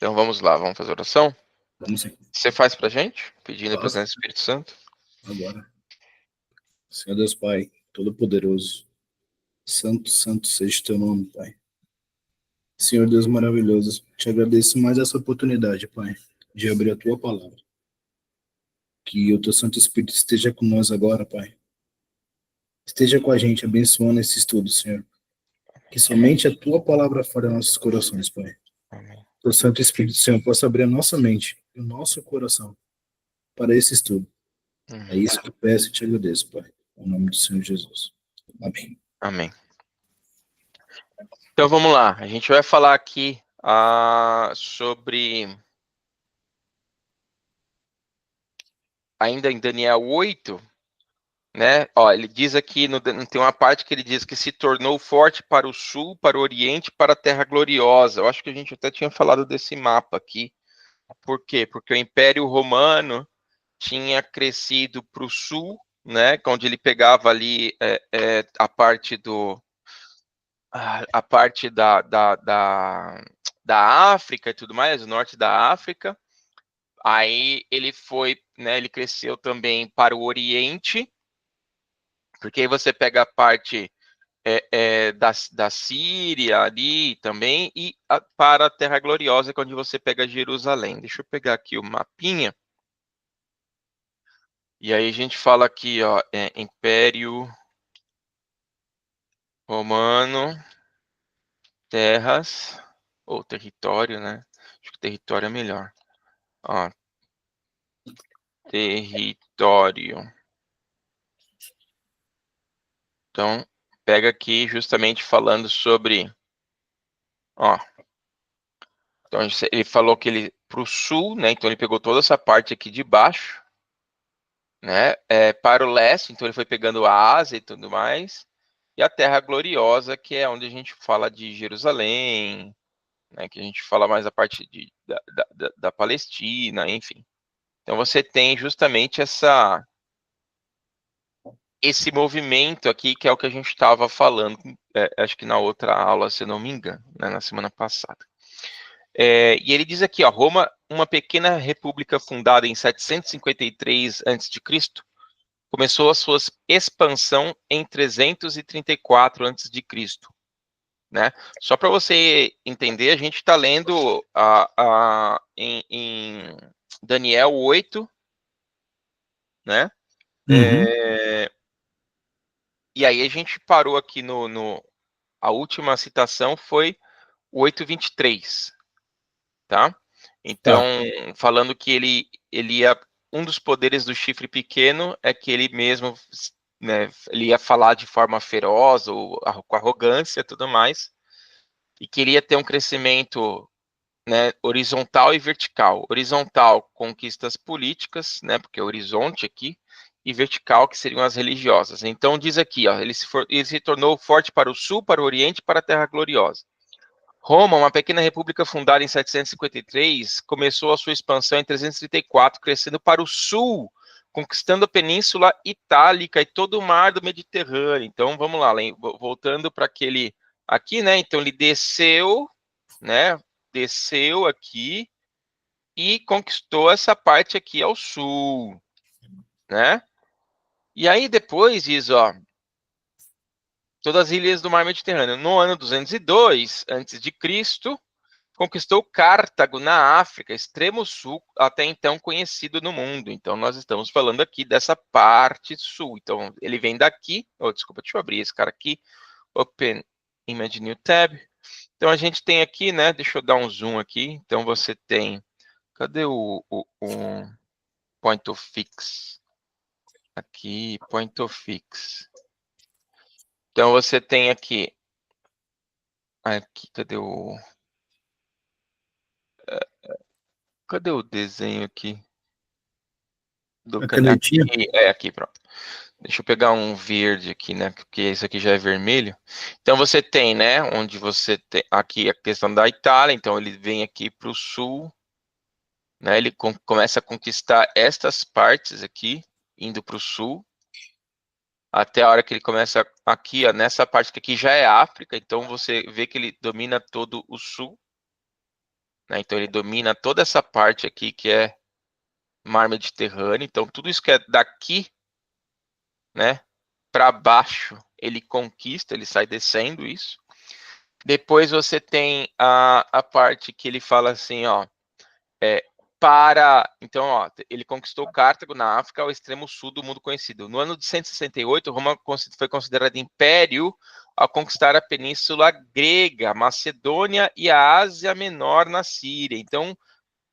Então vamos lá, vamos fazer oração? Vamos sim. Você faz pra gente? Pedindo a Faço. presença do Espírito Santo. Agora. Senhor Deus Pai, Todo-Poderoso, Santo, Santo seja o teu nome, Pai. Senhor Deus maravilhoso, te agradeço mais essa oportunidade, Pai, de abrir a tua palavra. Que o teu Santo Espírito esteja com nós agora, Pai. Esteja com a gente, abençoando esse estudo, Senhor. Que somente a tua palavra fale aos nossos corações, Pai. Amém. Que o Santo Espírito, Senhor, possa abrir a nossa mente, o nosso coração, para esse estudo. É isso que eu peço e te agradeço, Pai. Em nome do Senhor Jesus. Amém. Amém. Então vamos lá, a gente vai falar aqui sobre, ainda em Daniel 8, né? Ó, ele diz aqui, tem uma parte que ele diz que se tornou forte para o sul, para o oriente, para a terra gloriosa. Eu acho que a gente até tinha falado desse mapa aqui. Por quê? Porque o Império Romano tinha crescido para o sul, né? Onde ele pegava ali a parte da África e tudo mais, o norte da África. Aí ele foi, né? Ele cresceu também para o Oriente, porque aí você pega a parte da Síria ali também, e para a Terra Gloriosa, que é onde você pega Jerusalém. Deixa eu pegar aqui o mapinha. E aí a gente fala aqui, ó, Império Romano, terras, ou território, né? Acho que território é melhor. Ó, território. Então, pega aqui justamente falando sobre, ó. Então, ele falou que ele para o sul, né? Então ele pegou toda essa parte aqui de baixo, né? Para o leste, então ele foi pegando a Ásia e tudo mais, e a Terra Gloriosa, que é onde a gente fala de Jerusalém, né? Que a gente fala mais a parte da Palestina, enfim. Então você tem justamente esse movimento aqui, que é o que a gente estava falando, acho que na outra aula, se eu não me engano, né, na semana passada. E ele diz aqui, ó, Roma, uma pequena república fundada em 753 a.C., começou a sua expansão em 334 a.C., né? Só para você entender, a gente está lendo em Daniel 8, né? Uhum. E aí a gente parou aqui a última citação foi o 8:23, tá? Então, Tá. falando que ele ia, um dos poderes do chifre pequeno é que ele mesmo, né, ele ia falar de forma feroz ou com arrogância e tudo mais, e queria ter um crescimento, né, horizontal e vertical. Horizontal, conquistas políticas, né, porque é horizonte aqui, e vertical, que seriam as religiosas. Então diz aqui, ó, ele se tornou forte para o sul, para o oriente, para a terra gloriosa. Roma, uma pequena república fundada em 753, começou a sua expansão em 334, crescendo para o sul, conquistando a Península Itálica e todo o mar do Mediterrâneo. Então, vamos lá, voltando para aquele aqui, né? Então, ele desceu, né? Desceu aqui e conquistou essa parte aqui ao sul, né? E aí depois diz, ó, todas as ilhas do mar Mediterrâneo. No ano 202 a.C., conquistou Cartago na África, extremo sul, até então conhecido no mundo. Então, nós estamos falando aqui dessa parte sul. Então, ele vem daqui. Oh, desculpa, deixa eu abrir esse cara aqui. Open Image New Tab. Então, a gente tem aqui, né? Deixa eu dar um zoom aqui. Então, você tem. Cadê o Point of Fix? Aqui, Point of Fix. Então, você tem aqui. Aqui, cadê o. Cadê o desenho aqui? A canetinha? Aqui, aqui, pronto. Deixa eu pegar um verde aqui, né? Porque isso aqui já é vermelho. Então você tem, né? Onde você tem aqui a questão da Itália. Então ele vem aqui para o sul, né? Ele começa a conquistar estas partes aqui, indo para o sul, até a hora que ele começa aqui, ó, nessa parte que aqui já é África. Então você vê que ele domina todo o sul. né? Então ele domina toda essa parte aqui que é mar Mediterrâneo. Então tudo isso que é daqui, né, para baixo, ele conquista, ele sai descendo isso. Depois você tem a parte que ele fala assim, ó, então, ó, ele conquistou Cartago na África, ao extremo sul do mundo conhecido. No ano de 168, Roma foi considerada império ao conquistar a península grega, Macedônia e a Ásia Menor na Síria. Então,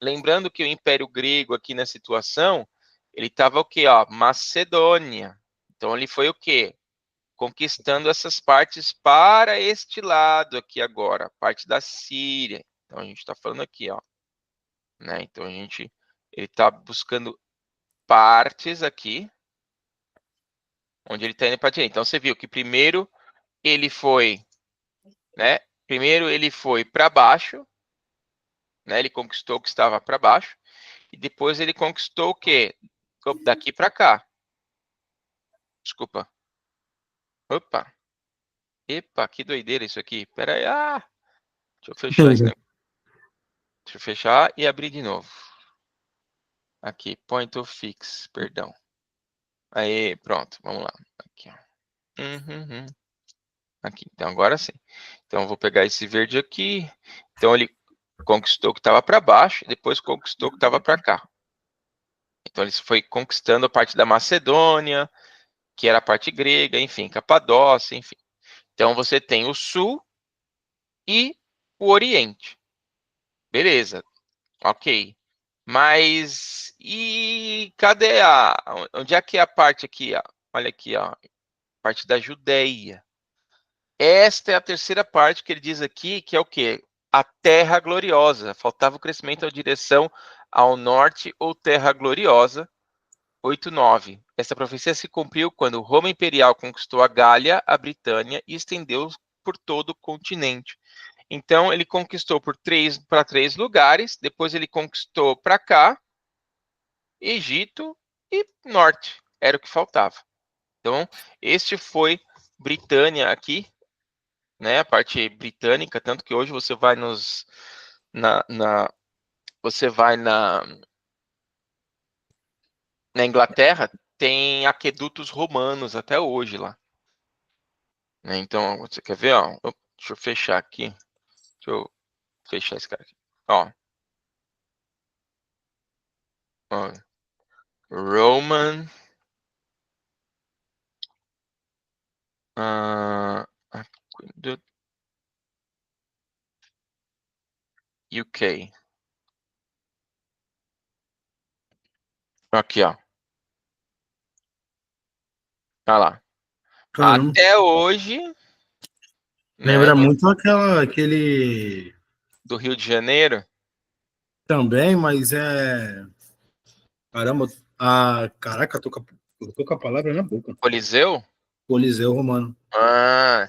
lembrando que o Império Grego aqui na situação, ele estava o quê? Ó, Macedônia. Então, ele foi o quê? Conquistando essas partes para este lado aqui agora, parte da Síria. Então, a gente está falando aqui, ó. Né? Então, ele está buscando partes aqui, onde ele está indo para direita. Então, você viu que primeiro ele foi, né? Primeiro ele foi para baixo, né? Ele conquistou o que estava para baixo, e depois ele conquistou o quê? Daqui para cá. Desculpa. Opa. Epa, que doideira isso aqui. Pera aí. Deixa eu fechar esse negócio. Deixa eu fechar e abrir de novo. Aqui, point of fix, perdão. Aí, pronto, vamos lá. Aqui, ó. Aqui, então agora sim. Então eu vou pegar esse verde aqui. Então ele conquistou o que estava para baixo, depois conquistou o que estava para cá. Então ele foi conquistando a parte da Macedônia, que era a parte grega, enfim, Capadócia, enfim. Então você tem o sul e o oriente. Beleza, ok. Mas e cadê onde é que é a parte aqui, ó? Olha aqui, ó, parte da Judéia. Esta é a terceira parte que ele diz aqui, que é o quê? A terra gloriosa. Faltava o crescimento à direção ao norte ou terra gloriosa. 8:9. Esta profecia se cumpriu quando Roma Imperial conquistou a Gália, a Britânia e estendeu por todo o continente. Então ele conquistou para três lugares, depois ele conquistou para cá, Egito e norte. Era o que faltava. Então, este foi Britânia aqui, né, a parte britânica, tanto que hoje você vai você vai na Inglaterra, tem aquedutos romanos até hoje lá. Né? Então, você quer ver, ó? Deixa eu fechar aqui. Deixa eu fechar esse cara aqui. Ó. Ó. Roman Aqueduct UK. Aqui, ó. Olha lá. Caramba. Até hoje, né, Lembra muito aquele do Rio de Janeiro, também, mas é. Caramba, caraca, tô com a palavra na boca. Coliseu. Coliseu Romano. Ah,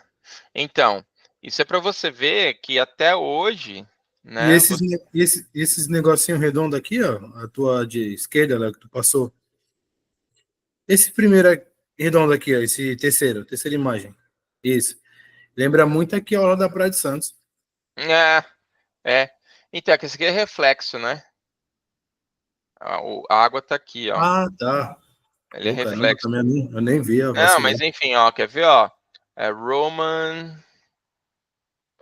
então, isso é para você ver que até hoje, E né? esses negocinho redondo aqui, ó, a tua de esquerda, lá, que tu passou. Esse primeiro redondo aqui, ó, esse terceira imagem. Isso. Lembra muito aqui a hora da Praia de Santos. É, é. Então, esse aqui é reflexo, né? A água tá aqui, ó. Ah, tá. Ele é Pô, caramba, reflexo. também eu nem vi, eu Não, vacilei. mas enfim, ó, quer ver, ó? É Roman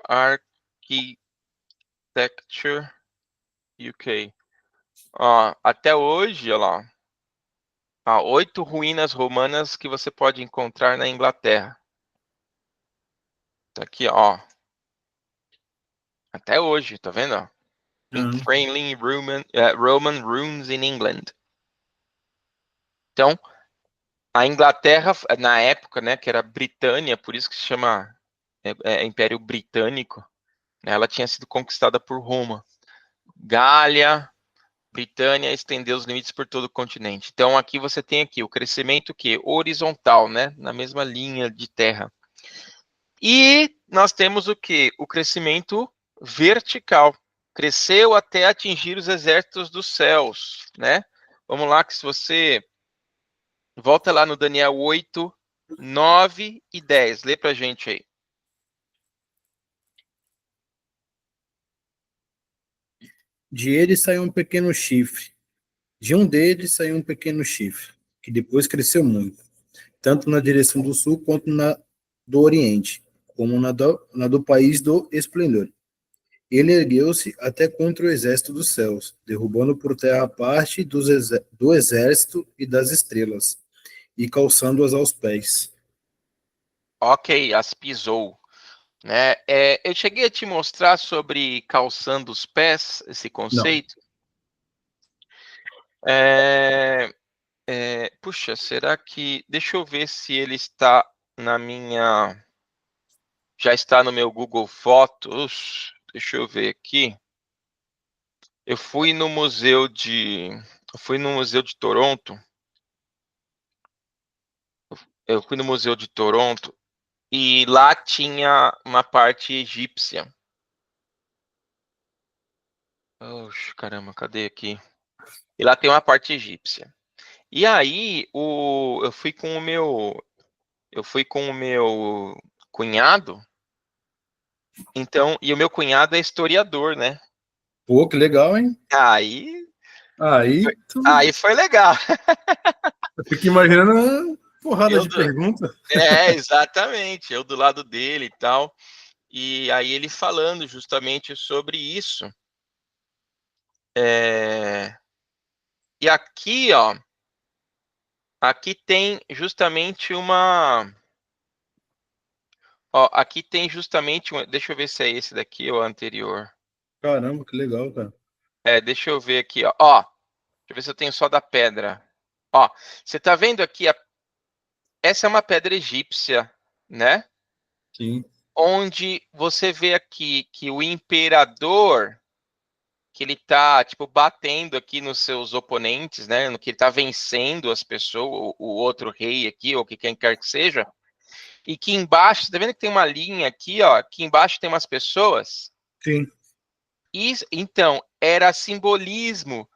Architecture UK. Ó, até hoje, ó lá, há 8 ruínas romanas que você pode encontrar na Inglaterra. Tá aqui, ó. Até hoje, tá vendo? Ó? In friendly Roman ruins in England. Então, a Inglaterra, na época, né, que era Britânia, por isso que se chama Império Britânico, né, ela tinha sido conquistada por Roma. Gália, Britânia estendeu os limites por todo o continente. Então, aqui você tem aqui o crescimento que horizontal, né, na mesma linha de terra. E nós temos o que? O crescimento vertical. Cresceu até atingir os exércitos dos céus, né? Vamos lá, que se você volta lá no Daniel 8, 9 e 10. Lê pra gente aí. De ele saiu um pequeno chifre. De um deles saiu um pequeno chifre, que depois cresceu muito, tanto na direção do sul quanto na do oriente, como na do país do esplendor. Ele ergueu-se até contra o exército dos céus, derrubando por terra a parte do exército e das estrelas, e calçando-as aos pés. Ok, as pisou. Né? Eu cheguei a te mostrar sobre calçando os pés, esse Não. conceito. Puxa, será que... Deixa eu ver se ele está na minha... Já está no meu Google Fotos. Deixa eu ver aqui. Eu fui no museu de Toronto. Eu fui no museu de Toronto e lá tinha uma parte egípcia. Oxe, caramba, cadê aqui? E lá tem uma parte egípcia. E aí, eu fui com o meu cunhado. Então, e o meu cunhado é historiador, né? Pô, que legal, hein? Aí, Aí, aí foi legal. eu fico imaginando uma porrada Eu de do- perguntas. Exatamente. Eu do lado dele e tal. E aí ele falando justamente sobre isso. É, E aqui, ó, aqui tem justamente uma. Ó, aqui tem justamente uma. Deixa eu ver se é esse daqui ou anterior. Caramba, que legal, cara. Deixa eu ver aqui, ó. Ó, deixa eu ver se eu tenho só da pedra. Ó, você tá vendo aqui, essa é uma pedra egípcia, né? Sim, Onde você vê aqui que o imperador, que ele tá, tipo, batendo aqui nos seus oponentes, né? No que ele tá vencendo as pessoas, o outro rei aqui, ou que quem quer que seja. E que embaixo, você tá vendo que tem uma linha aqui, ó? Que embaixo tem umas pessoas. sim. Isso, então, era simbolismo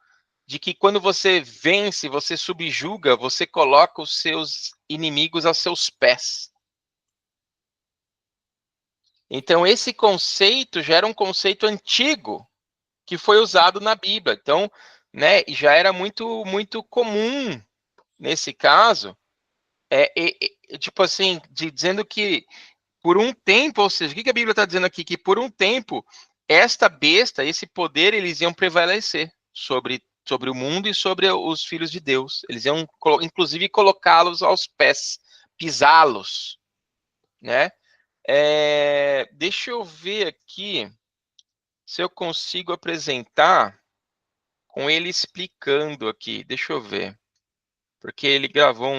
de que quando você vence, você subjuga, você coloca os seus inimigos aos seus pés. Então, esse conceito já era um conceito antigo que foi usado na Bíblia. Então, né, e já era muito comum nesse caso, tipo assim, dizendo que por um tempo, ou seja, o que a Bíblia está dizendo aqui? Que por um tempo, esta besta, esse poder, eles iam prevalecer sobre o mundo e sobre os filhos de Deus. Eles iam, inclusive, colocá-los aos pés, pisá-los, né? Deixa eu ver aqui se eu consigo apresentar com ele explicando aqui. Deixa eu ver. Porque ele gravou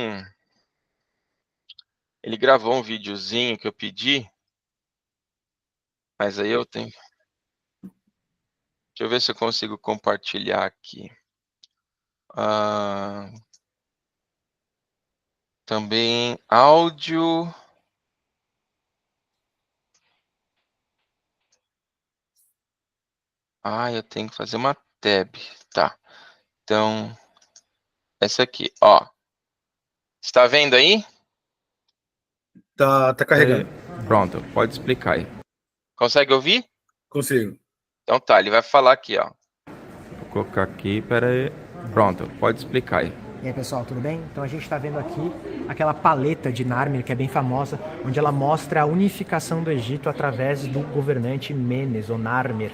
um videozinho que eu pedi, mas aí eu tenho. Deixa eu ver se eu consigo compartilhar aqui. Ah, também áudio. Eu tenho que fazer uma tab. Tá. Então, essa aqui, ó. Está vendo aí? Tá carregando. Pronto, pode explicar aí. Consegue ouvir? Consigo. Então tá, ele vai falar aqui, ó. Vou colocar aqui, pera aí. Pronto, pode explicar aí. E aí pessoal, tudo bem? Então a gente está vendo aqui aquela paleta de Narmer, que é bem famosa, onde ela mostra a unificação do Egito através do governante Menes, ou Narmer.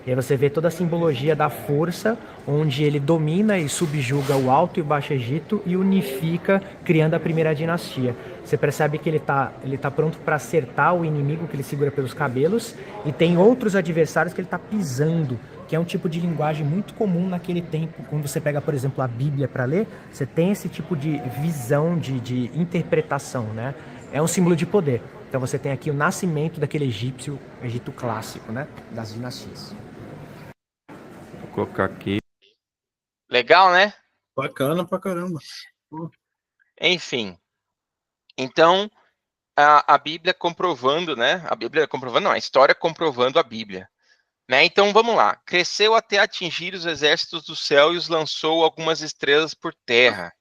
E aí você vê toda a simbologia da força, onde ele domina e subjuga o Alto e o Baixo Egito e unifica, criando a primeira dinastia. Você percebe que ele tá pronto para acertar o inimigo que ele segura pelos cabelos, e tem outros adversários que ele está pisando, que é um tipo de linguagem muito comum naquele tempo. Quando você pega, por exemplo, a Bíblia para ler, você tem esse tipo de visão, de interpretação, né? É um símbolo de poder. Então você tem aqui o nascimento daquele Egito clássico, né? Das dinastias. Vou colocar aqui. Legal, né? Bacana pra caramba. Enfim. Então, a Bíblia comprovando, né? A Bíblia comprovando, não, a história comprovando a Bíblia. Né? Então vamos lá. Cresceu até atingir os exércitos do céu e os lançou algumas estrelas por terra.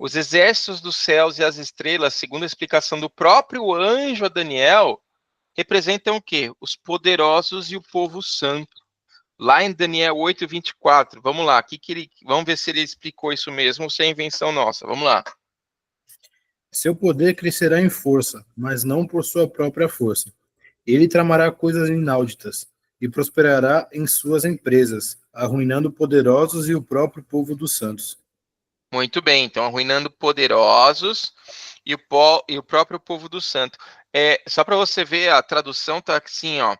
Os exércitos dos céus e as estrelas, segundo a explicação do próprio anjo a Daniel, representam o quê? Os poderosos e o povo santo. lá em Daniel 8:24. Vamos lá, vamos ver se ele explicou isso mesmo ou se é invenção nossa. Vamos lá. Seu poder crescerá em força, mas não por sua própria força. Ele tramará coisas inauditas e prosperará em suas empresas, arruinando poderosos e o próprio povo dos santos. Muito bem, então arruinando poderosos e o próprio povo do santo. Só para você ver, a tradução tá assim, ó.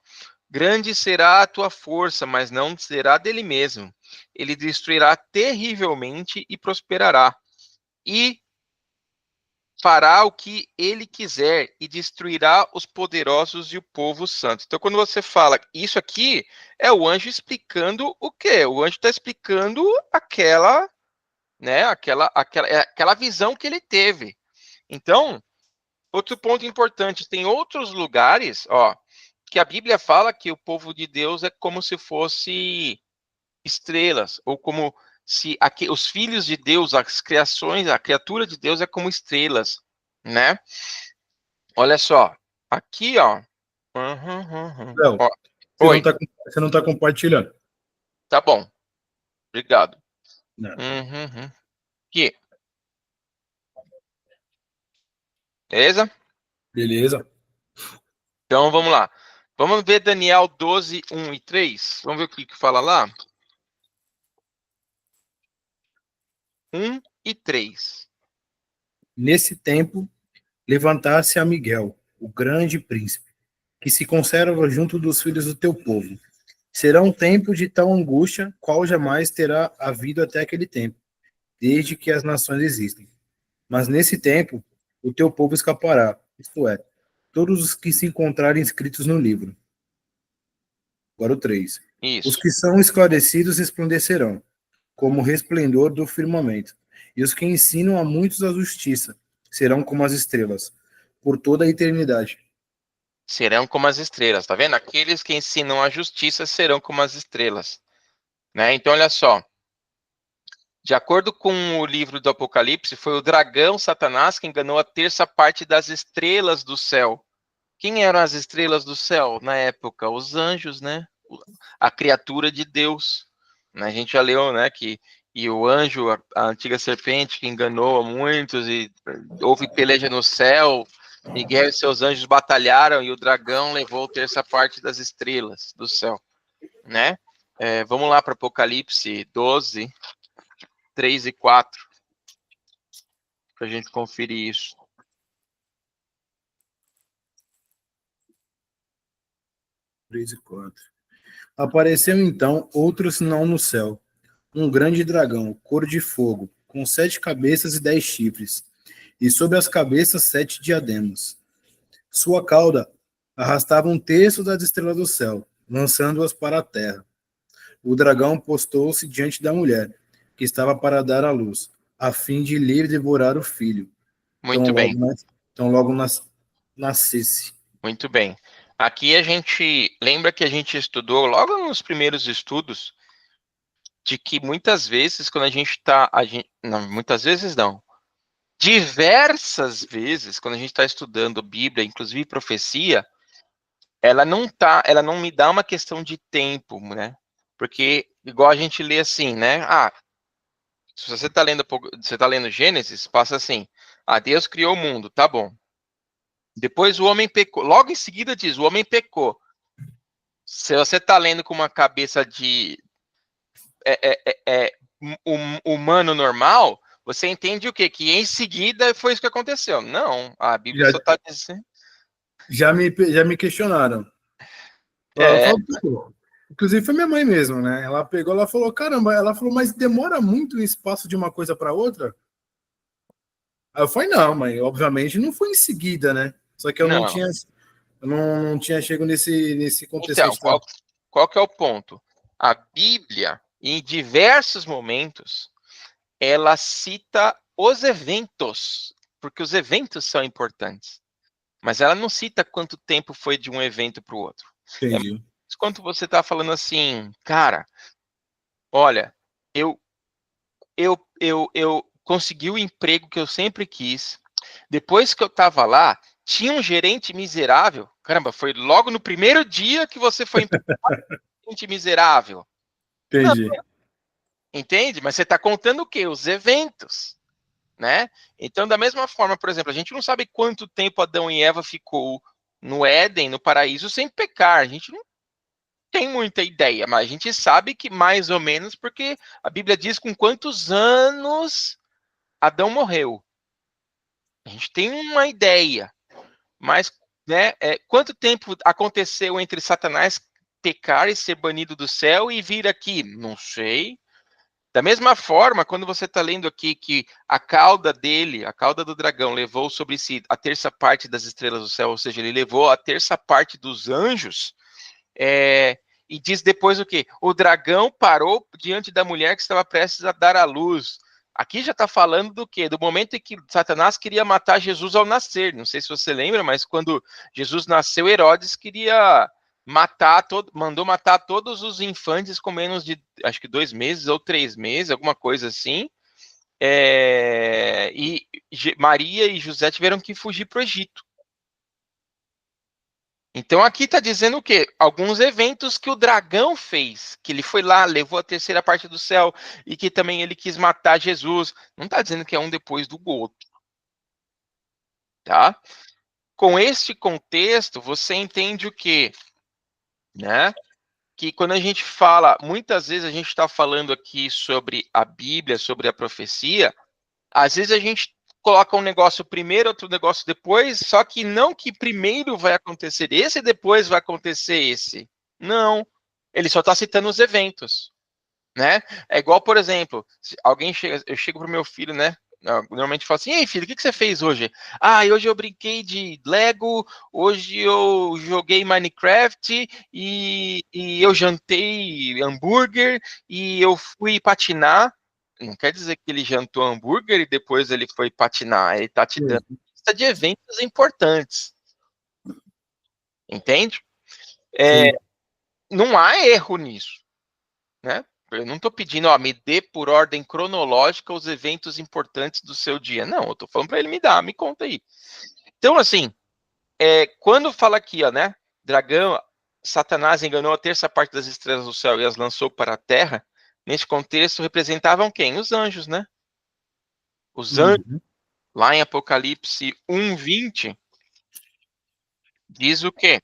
Grande será a tua força, mas não será dele mesmo. Ele destruirá terrivelmente e prosperará. E fará o que ele quiser e destruirá os poderosos e o povo santo. Então, quando você fala isso aqui, é o anjo explicando o quê? O anjo está explicando aquela, né? Aquela visão que ele teve. Então, outro ponto importante, tem outros lugares, ó, que a Bíblia fala que o povo de Deus é como se fosse estrelas, ou como se os filhos de Deus, as criações, a criatura de Deus é como estrelas, né? Olha só, aqui, ó. Léo, Ó, você oi, você não tá compartilhando. tá bom, obrigado. Não. Aqui, beleza? Beleza. Então vamos lá. Vamos ver Daniel 12, 1 e 3. Vamos ver o que fala lá. 1 e 3. Nesse tempo, levantasse a Miguel, o grande príncipe, que se conserva junto dos filhos do teu povo. Será um tempo de tal angústia, qual jamais terá havido até aquele tempo, desde que as nações existem. Mas nesse tempo, o teu povo escapará, isto é, todos os que se encontrarem inscritos no livro. Agora o 3. Os Isso. que são esclarecidos resplandecerão, como o resplendor do firmamento, e os que ensinam a muitos a justiça serão como as estrelas, por toda a eternidade. Serão como as estrelas, tá vendo? Aqueles que ensinam a justiça serão como as estrelas, né? Então, olha só. De acordo com o livro do Apocalipse, foi o dragão Satanás que enganou a terça parte das estrelas do céu. Quem eram as estrelas do céu na época? Os anjos, né? A criatura de Deus. A gente já leu, né, que e o anjo, a antiga serpente que enganou a muitos e houve peleja no céu. Miguel e seus anjos batalharam e o dragão levou terça parte das estrelas do céu, né? Vamos lá para Apocalipse 12, 3 e 4, para a gente conferir isso. Três e 4. Apareceu então outro sinal no céu, um grande dragão, cor de fogo, com 7 cabeças e 10 chifres, e sobre as cabeças 7 diademas. Sua cauda arrastava um terço das estrelas do céu, lançando-as para a terra. O dragão postou-se diante da mulher, que estava para dar à luz, a fim de lhe devorar o filho. Muito bem. Então logo nascesse. Muito bem. Aqui a gente lembra que a gente estudou logo nos primeiros estudos de que muitas vezes quando a gente está, não, muitas vezes não, diversas vezes quando a gente está estudando Bíblia, inclusive profecia, ela não me dá uma questão de tempo, né? Porque igual a gente lê assim, né? Se você está lendo Gênesis, passa assim: Deus criou o mundo, tá bom. Depois o homem pecou. Logo em seguida diz, o homem pecou. Se você está lendo com uma cabeça de humano normal, você entende o quê? Que em seguida foi isso que aconteceu. Não, a Bíblia só está dizendo... Já me questionaram. Inclusive foi minha mãe mesmo, né? Ela pegou, ela falou, caramba, ela falou, mas demora muito o espaço de uma coisa para outra? Aí eu falei, não, mãe, obviamente não foi em seguida, né? Só que eu não tinha chego nesse contexto. Então, qual que é o ponto? A Bíblia, em diversos momentos, ela cita os eventos, porque os eventos são importantes. Mas ela não cita quanto tempo foi de um evento para o outro. Entendi. Quando você está falando assim, cara, olha, eu consegui o emprego que eu sempre quis. Depois que eu estava lá, tinha um gerente miserável. Caramba, foi logo no primeiro dia que você foi gerente miserável. Não, Entendi. entende? Mas você está contando o quê? Os eventos, né? Então, da mesma forma, por exemplo, a gente não sabe quanto tempo Adão e Eva ficou no Éden, no paraíso, sem pecar. A gente não tem muita ideia, mas a gente sabe que mais ou menos, porque a Bíblia diz com quantos anos Adão morreu. A gente tem uma ideia, mas né, quanto tempo aconteceu entre Satanás pecar e ser banido do céu e vir aqui? Não sei. Da mesma forma, quando você está lendo aqui que a cauda dele, a cauda do dragão, levou sobre si a terça parte das estrelas do céu, ou seja, ele levou a terça parte dos anjos, e diz depois o quê? O dragão parou diante da mulher que estava prestes a dar à luz. Aqui já está falando do quê? Do momento em que Satanás queria matar Jesus ao nascer. Não sei se você lembra, mas quando Jesus nasceu, Herodes queria mandou matar todos os infantes com menos de, acho que 2 meses ou 3 meses, alguma coisa assim. E Maria e José tiveram que fugir para o Egito. Então aqui está dizendo o quê? Alguns eventos que o dragão fez, que ele foi lá, levou a terceira parte do céu e que também ele quis matar Jesus. Não está dizendo que é um depois do outro, tá? Com este contexto, você entende o quê? Né? Que quando a gente fala, muitas vezes a gente está falando aqui sobre a Bíblia, sobre a profecia, às vezes a gente coloca um negócio primeiro, outro negócio depois, só que não que primeiro vai acontecer esse e depois vai acontecer esse. Não. Ele só está citando os eventos, né? É igual, por exemplo, se alguém chega, eu chego pro meu filho, né? Normalmente falo assim: ei, filho, o que você fez hoje? Ah, hoje eu brinquei de Lego, hoje eu joguei Minecraft e eu jantei hambúrguer e eu fui patinar. Não quer dizer que ele jantou hambúrguer e depois ele foi patinar. Ele está te dando lista de eventos importantes. Entende? Não há erro nisso, né? Eu não estou pedindo, me dê por ordem cronológica os eventos importantes do seu dia. Não, eu estou falando para ele me dar, me conta aí. Então, assim, quando fala aqui, né? Dragão, Satanás enganou a terça parte das estrelas do céu e as lançou para a terra. Nesse contexto, representavam quem? Os anjos, né? Os anjos, lá em Apocalipse 1:20, diz o quê?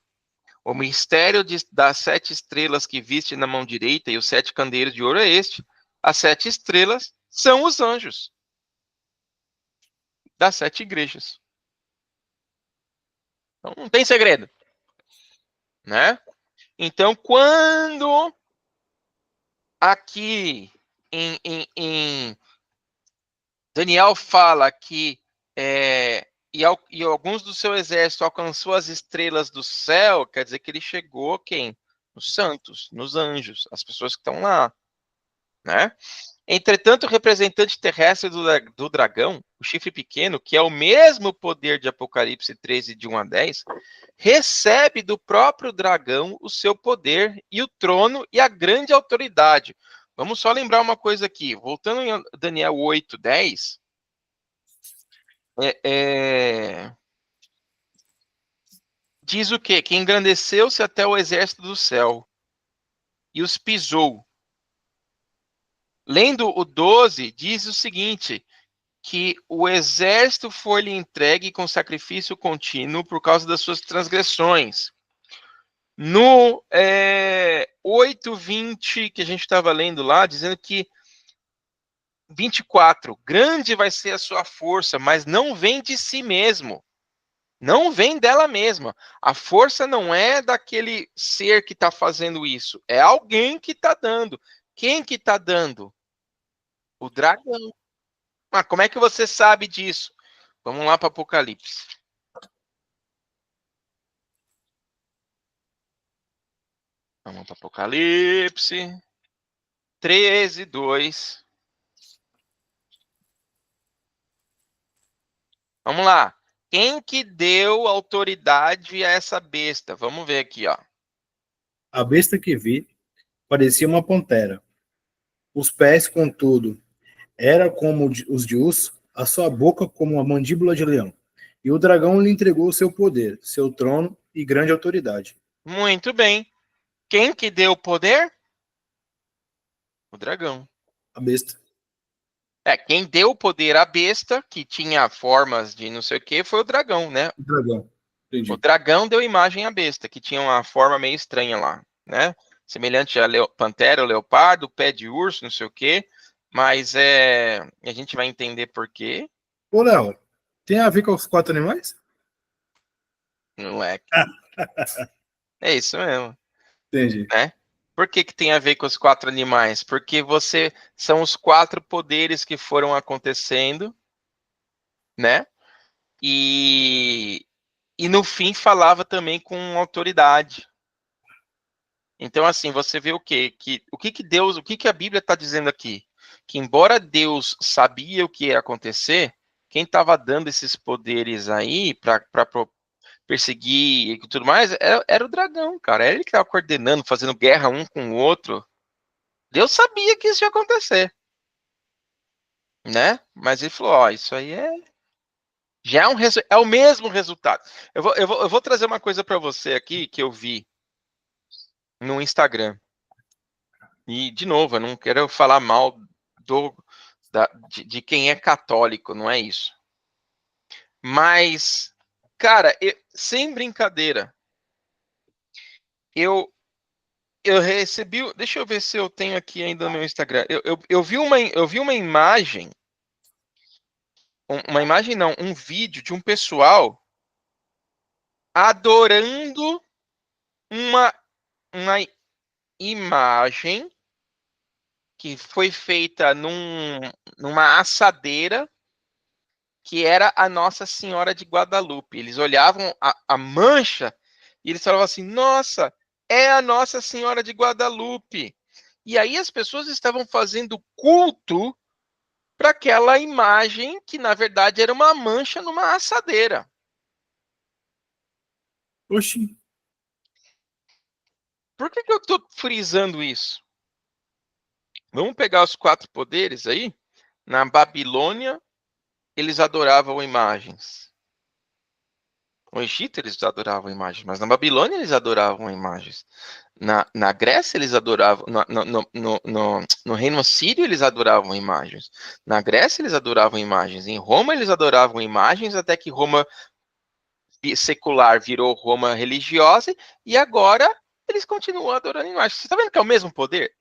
O mistério das 7 estrelas que viste na mão direita e os 7 candeeiros de ouro é este. As 7 estrelas são os anjos das 7 igrejas. Então, não tem segredo, né? Então, quando aqui em Daniel fala que e alguns do seu exército alcançou as estrelas do céu, quer dizer que ele chegou quem? Nos santos, nos anjos, as pessoas que estão lá, né? Entretanto, o representante terrestre do dragão, o chifre pequeno, que é o mesmo poder de Apocalipse 13, de 1 a 10, recebe do próprio dragão o seu poder e o trono e a grande autoridade. Vamos só lembrar uma coisa aqui. Voltando em Daniel 8, 10, diz o quê? Que engrandeceu-se até o exército do céu e os pisou. Lendo o 12, diz o seguinte, que o exército foi-lhe entregue com sacrifício contínuo por causa das suas transgressões. No 8:20, que a gente estava lendo lá, dizendo que 24, grande vai ser a sua força, mas não vem de si mesmo. Não vem dela mesma. A força não é daquele ser que está fazendo isso. É alguém que está dando. Quem que está dando? O dragão. Como é que você sabe disso? Vamos lá para Apocalipse. Vamos para Apocalipse 13, 2. Vamos lá. Quem que deu autoridade a essa besta? Vamos ver aqui, ó. A besta que vi parecia uma pantera. Os pés, contudo, era como os de urso, a sua boca como a mandíbula de leão. E o dragão lhe entregou o seu poder, seu trono e grande autoridade. Muito bem. Quem que deu o poder? O dragão. A besta. Quem deu o poder à besta, que tinha formas de não sei o que, foi o dragão, né? O dragão. Entendi. O dragão deu imagem à besta, que tinha uma forma meio estranha lá, né? Semelhante a pantera, o leopardo, pé de urso, não sei o quê. Mas a gente vai entender por quê. Ô, Léo, tem a ver com os 4 animais? Não é? É isso mesmo, Entendi. né? Por que tem a ver com os 4 animais? Porque são os 4 poderes que foram acontecendo, né? E no fim falava também com autoridade. Então, assim, você vê o quê? O que a Bíblia está dizendo aqui? Que embora Deus sabia o que ia acontecer, quem estava dando esses poderes aí para perseguir e tudo mais era o dragão, cara. Era ele que estava coordenando, fazendo guerra um com o outro. Deus sabia que isso ia acontecer, né? Mas ele falou, ó, isso aí já é o mesmo resultado. Eu vou trazer uma coisa para você aqui que eu vi no Instagram. E, de novo, eu não quero falar mal de quem é católico, não é isso. Mas, cara, sem brincadeira, eu recebi. Deixa eu ver se eu tenho aqui ainda no meu Instagram. Eu vi uma imagem. Uma imagem não, um vídeo de um pessoal adorando uma imagem que foi feita numa assadeira que era a Nossa Senhora de Guadalupe. Eles olhavam a mancha e eles falavam assim, nossa, é a Nossa Senhora de Guadalupe. E aí as pessoas estavam fazendo culto para aquela imagem que, na verdade, era uma mancha numa assadeira. Oxi. Por que eu estou frisando isso? Vamos pegar os 4 poderes aí. Na Babilônia, eles adoravam imagens. No Egito, eles adoravam imagens. Mas na Babilônia, eles adoravam imagens. Na Grécia, eles adoravam. No Reino Assírio, eles adoravam imagens. Na Grécia, eles adoravam imagens. Em Roma, eles adoravam imagens, até que Roma secular virou Roma religiosa. E agora, eles continuam adorando imagens. Você está vendo que é o mesmo poder?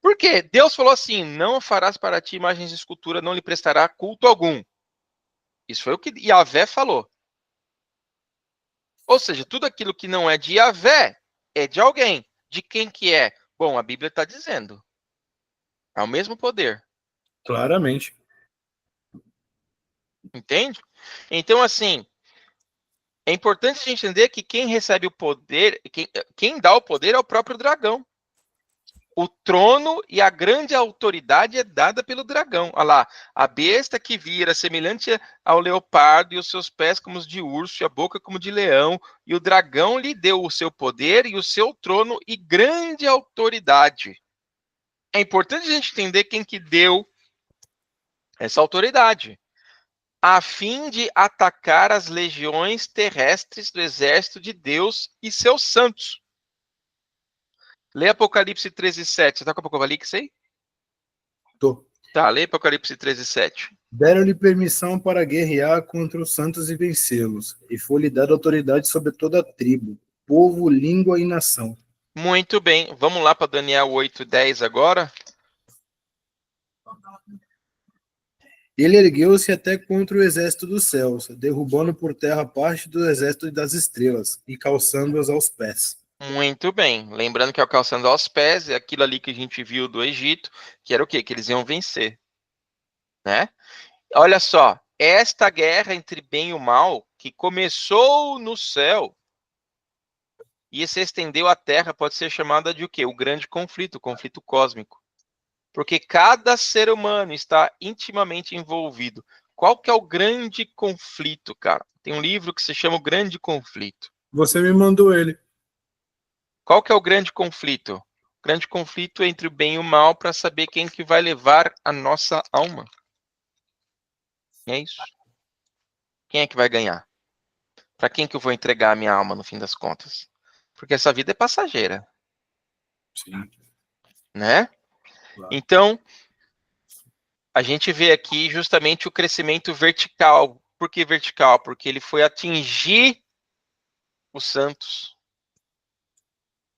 Por quê? Deus falou assim, não farás para ti imagens de escultura, não lhe prestará culto algum. Isso foi o que Yahvé falou. Ou seja, tudo aquilo que não é de Yahvé é de alguém. De quem que é? Bom, a Bíblia está dizendo. É o mesmo poder. Claramente. Entende? Então, assim, é importante a gente entender que quem recebe o poder, quem dá o poder é o próprio dragão. O trono e a grande autoridade é dada pelo dragão. Olha lá, a besta que vira semelhante ao leopardo e os seus pés como os de urso e a boca como de leão. E o dragão lhe deu o seu poder e o seu trono e grande autoridade. É importante a gente entender quem que deu essa autoridade, a fim de atacar as legiões terrestres do exército de Deus e seus santos. Lê Apocalipse 13:7. Você tá com Apocalipse aí? Tô. Tá, lê Apocalipse 13:7. Deram-lhe permissão para guerrear contra os santos e vencê-los, e foi-lhe dada autoridade sobre toda a tribo, povo, língua e nação. Muito bem, vamos lá para Daniel 8:10 agora. Ele ergueu-se até contra o exército dos céus, derrubando por terra parte do exército das estrelas, e calçando-as aos pés. Muito bem, lembrando que alcançando aos pés é aquilo ali que a gente viu do Egito, que era o quê? Que eles iam vencer, né? Olha só, esta guerra entre bem e o mal, que começou no céu e se estendeu à terra, pode ser chamada de o quê? O grande conflito, o conflito cósmico. Porque cada ser humano está intimamente envolvido. Qual que é o grande conflito, cara? Tem um livro que se chama O Grande Conflito. Você me mandou ele. Qual que é o grande conflito? O grande conflito é entre o bem e o mal para saber quem que vai levar a nossa alma. É isso. Quem é que vai ganhar? Para quem que eu vou entregar a minha alma no fim das contas? Porque essa vida é passageira, Sim. né? Claro. Então, a gente vê aqui justamente o crescimento vertical. Por que vertical? Porque ele foi atingir os santos.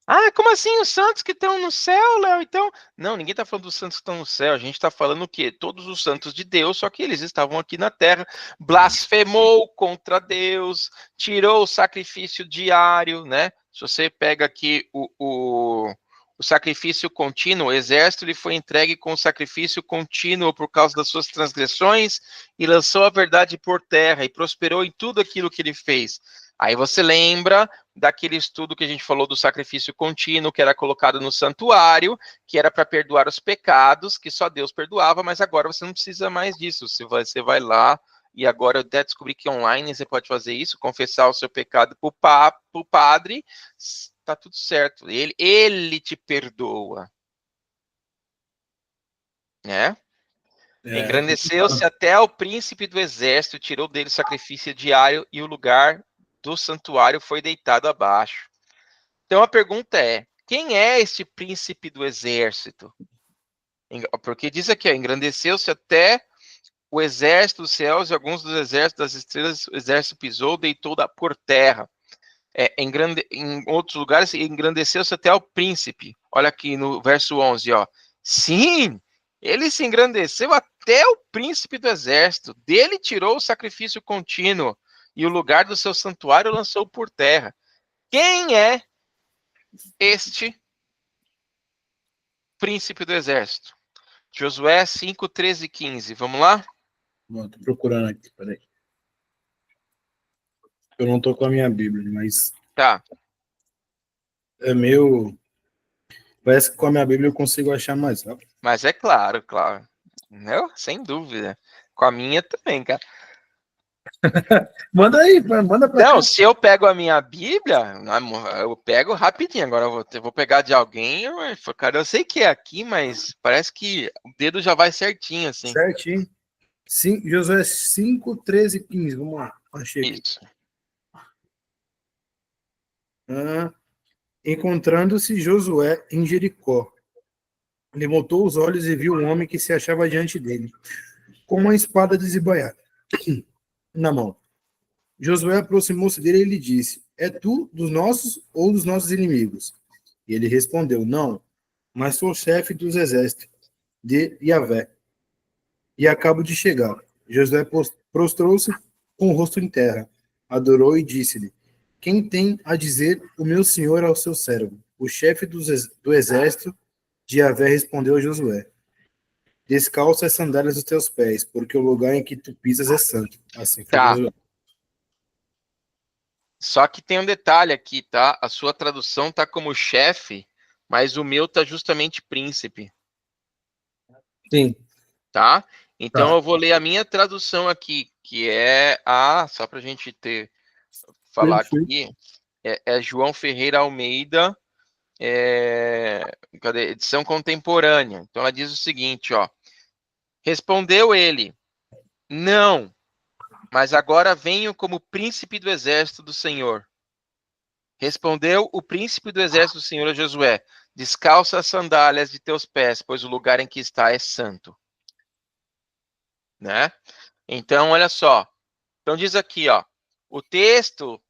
Ah, como assim os santos que estão no céu, Léo? Então, não, ninguém está falando dos santos que estão no céu. A gente está falando o quê? Todos os santos de Deus, só que eles estavam aqui na terra, blasfemou contra Deus, tirou o sacrifício diário, né? Se você pega aqui o sacrifício contínuo, o exército lhe foi entregue com o sacrifício contínuo por causa das suas transgressões e lançou a verdade por terra e prosperou em tudo aquilo que ele fez. Aí você lembra daquele estudo que a gente falou do sacrifício contínuo, que era colocado no santuário, que era para perdoar os pecados, que só Deus perdoava, mas agora você não precisa mais disso. Você vai lá, e agora eu até descobri que online você pode fazer isso, confessar o seu pecado para o padre, tá tudo certo. Ele te perdoa. Né? Engrandeceu-se até o príncipe do exército, tirou dele o sacrifício diário e o lugar do santuário foi deitado abaixo. Então a pergunta é, quem é este príncipe do exército? Porque diz aqui, engrandeceu-se até o exército dos céus e alguns dos exércitos das estrelas, o exército pisou, deitou por terra. Em outros lugares, engrandeceu-se até o príncipe. Olha aqui no verso 11, ó. Sim, ele se engrandeceu até o príncipe do exército. Dele tirou o sacrifício contínuo e o lugar do seu santuário lançou por terra. Quem é este príncipe do exército? Josué 5, 13 e 15. Vamos lá? Tô procurando aqui, peraí. Eu não tô com a minha Bíblia, mas Tá. é meio... Parece que com a minha Bíblia eu consigo achar mais rápido. Mas é claro, claro. Não, sem dúvida. Com a minha também, cara. Manda aí, manda pra Não, cá. se eu pego a minha Bíblia, eu pego rapidinho. Agora eu vou pegar de alguém, cara, eu sei que é aqui, mas parece que o dedo já vai certinho, assim. Certinho. Josué 5, 13 e 15. Vamos lá. Achei aqui. Isso. Encontrando-se Josué em Jericó, levantou os olhos e viu um homem que se achava diante dele, com uma espada desembainhada na mão. Josué aproximou-se dele e lhe disse: É tu dos nossos ou dos nossos inimigos? E ele respondeu: Não, mas sou chefe dos exércitos de Yahvé, e acabo de chegar. Josué prostrou-se com o rosto em terra, adorou e disse-lhe: Quem tem a dizer o meu senhor ao seu servo? O chefe do exército de Yahvé respondeu a Josué: Descalça as sandálias dos teus pés, porque o lugar em que tu pisas é santo. Assim foi Tá. Josué. Só que tem um detalhe aqui, tá? A sua tradução tá como chefe, mas o meu tá justamente príncipe, Sim. tá? Então Tá. eu vou ler a minha tradução aqui, que é só pra gente falar aqui, é João Ferreira Almeida, cadê? Edição contemporânea. Então ela diz o seguinte, ó. Respondeu ele: Não, mas agora venho como príncipe do exército do Senhor. Respondeu o príncipe do exército do Senhor a Josué: Descalça as sandálias de teus pés, pois o lugar em que está é santo. Né? Então, olha só. Então diz aqui, ó, o texto,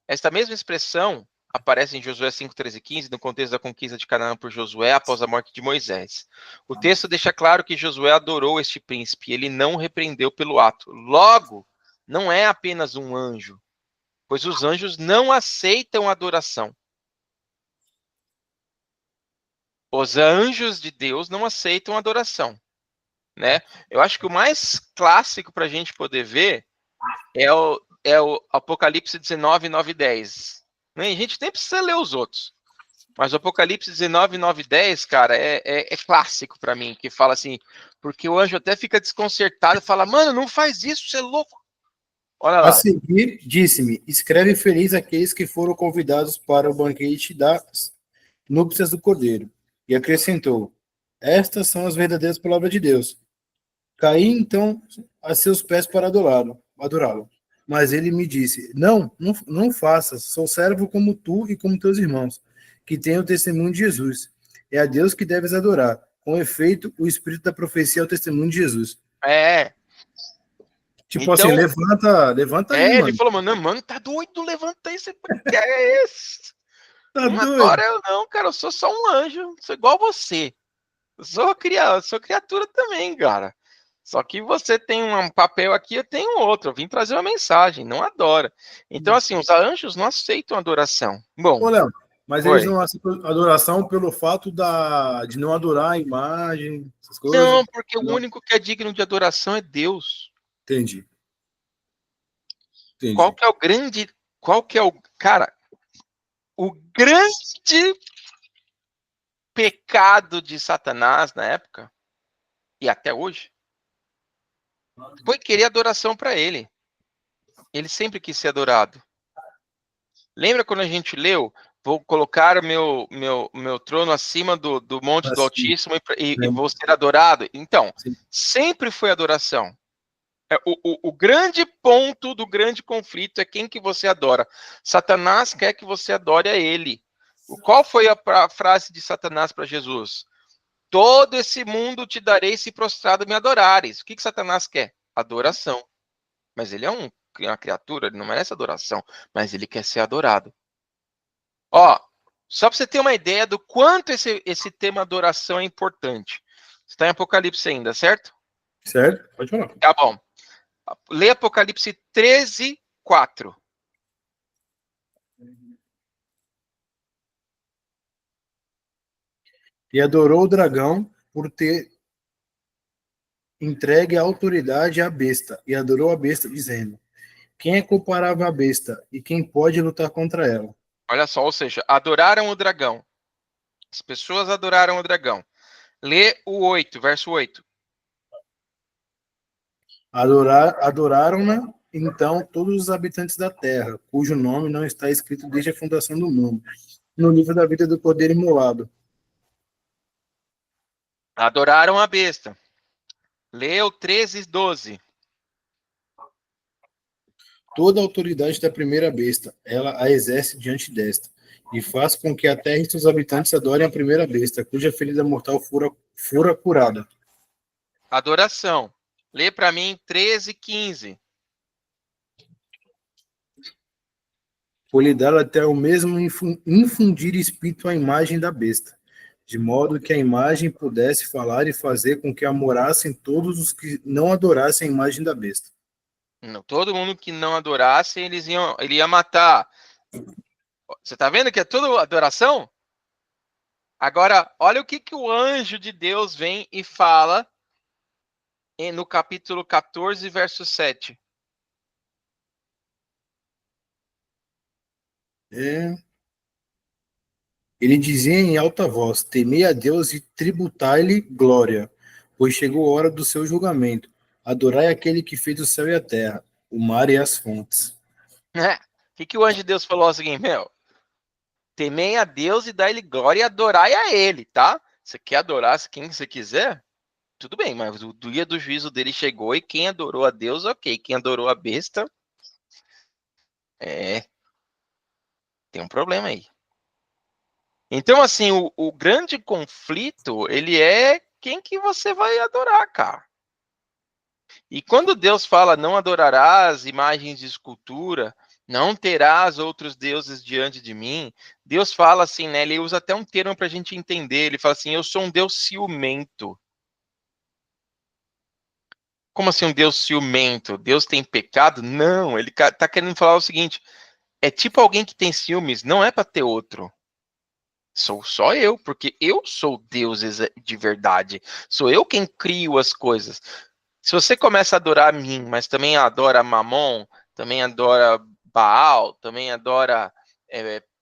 esta mesma expressão aparece em Josué 5, 13 e 15, no contexto da conquista de Canaã por Josué após a morte de Moisés. O texto deixa claro que Josué adorou este príncipe, ele não repreendeu pelo ato. Logo, não é apenas um anjo, pois os anjos não aceitam adoração. Os anjos de Deus não aceitam adoração. Né? Eu acho que o mais clássico para a gente poder ver é o Apocalipse 19, 9 e 10. A gente nem precisa ler os outros. Mas o Apocalipse 19, 9 e 10, cara, é clássico para mim, que fala assim, porque o anjo até fica desconcertado e fala, mano, não faz isso, você é louco. Olha lá. A seguir, disse-me: Escreve feliz aqueles que foram convidados para o banquete das núpcias do Cordeiro. E acrescentou: Estas são as verdadeiras palavras de Deus. Caí então a seus pés para adorá-lo. Mas ele me disse: não faças. Sou servo como tu e como teus irmãos, que têm o testemunho de Jesus. É a Deus que deves adorar, Com efeito, o espírito da profecia é o testemunho de Jesus. Tipo assim, Então, levanta aí, ele mano. falou, mano, tá doido, levanta aí, você que é esse? Tá Não doido. adora eu não, cara, eu sou só um anjo, sou igual você. Eu sou criatura também, cara. Só que você tem um papel aqui, eu tenho outro. Eu vim trazer uma mensagem, não adora. Então, assim, os anjos não aceitam adoração. Bom, Ô, Léo, mas eles oi. não aceitam adoração pelo fato de não adorar a imagem, essas coisas? Não, porque o Não. único que é digno de adoração é Deus. Entendi. Qual Entendi. que é o grande. Qual que é o. Cara, o grande pecado de Satanás na época, e até hoje, foi querer adoração para ele. Ele sempre quis ser adorado. Lembra quando a gente leu? Vou colocar meu trono acima do monte do Assim, Altíssimo e vou ser adorado. Então, sim. sempre foi adoração. O grande ponto do grande conflito é quem que você adora. Satanás quer que você adore a ele. Qual foi a frase de Satanás para Jesus? Todo esse mundo te darei se prostrado me adorares. O que Satanás quer? Adoração. Mas ele é uma criatura, ele não merece adoração, mas ele quer ser adorado. Ó, só para você ter uma ideia do quanto esse tema adoração é importante. Você está em Apocalipse ainda, certo? Certo? Pode falar. Tá bom. Lê Apocalipse 13, 4. E adorou o dragão por ter entregue a autoridade à besta, e adorou a besta, dizendo: quem é comparável à besta, e quem pode lutar contra ela? Olha só, ou seja, adoraram o dragão. As pessoas adoraram o dragão. Lê o 8, verso 8. Adoraram-na, então, todos os habitantes da terra, cujo nome não está escrito desde a fundação do mundo, no livro da vida do Cordeiro imolado. Adoraram a besta. Lê o 13, 12. Toda a autoridade da primeira besta, ela a exerce diante desta, e faz com que a terra e seus habitantes adorem a primeira besta, cuja ferida mortal fora curada. Adoração. Lê para mim 13, 15. Por lhe dar até o mesmo infundir espírito à imagem da besta, de modo que a imagem pudesse falar e fazer com que amorassem todos os que não adorassem a imagem da besta. Não, todo mundo que não adorasse, ele ia matar. Você tá vendo que é tudo adoração? Agora, olha o que o anjo de Deus vem e fala no capítulo 14, verso 7. Ele dizia em alta voz: temei a Deus e tributai-lhe glória, pois chegou a hora do seu julgamento. Adorai aquele que fez o céu e a terra, o mar e as fontes. O que o anjo de Deus falou assim, meu? Temei a Deus e dai-lhe glória e adorai a ele, tá? Você quer adorar quem você quiser? Tudo bem, mas o dia do juízo dele chegou e quem adorou a Deus, ok. Quem adorou a besta, tem um problema aí. Então, assim, o grande conflito, ele é quem que você vai adorar, cara. E quando Deus fala, não adorarás imagens de escultura, não terás outros deuses diante de mim, Deus fala assim, né? Ele usa até um termo para a gente entender. Ele fala assim, eu sou um Deus ciumento. Como assim um Deus ciumento? Deus tem pecado? Não, ele está querendo falar o seguinte, é tipo alguém que tem ciúmes, não é para ter outro. Sou só eu, porque eu sou Deus de verdade. Sou eu quem crio as coisas. Se você começa a adorar a mim, mas também adora Mamon, também adora Baal, também adora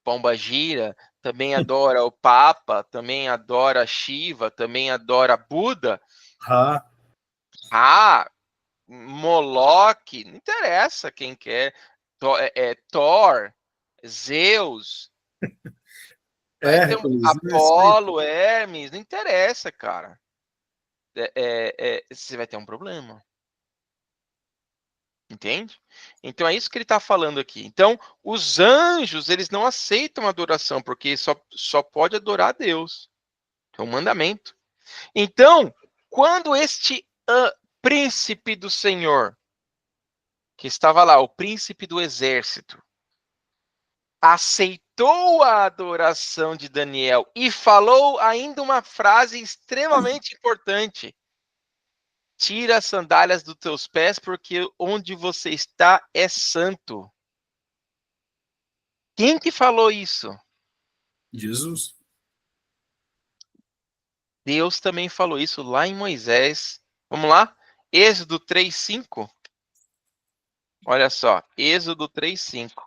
Pomba Gira, também adora o Papa, também adora Shiva, também adora Buda, Moloque, não interessa quem quer, Thor, Zeus, Apolo, Hermes, não interessa, cara. Você vai ter um problema. Entende? Então é isso que ele está falando aqui. Então, os anjos, eles não aceitam adoração, porque só pode adorar a Deus. É um mandamento. Então, quando este príncipe do Senhor, que estava lá, o príncipe do exército, aceitou a adoração de Daniel e falou ainda uma frase extremamente importante: tira as sandálias dos teus pés, porque onde você está é santo. Quem que falou isso? Jesus. Deus também falou isso lá em Moisés. Vamos lá? Êxodo 3:5. Olha só, Êxodo 3:5.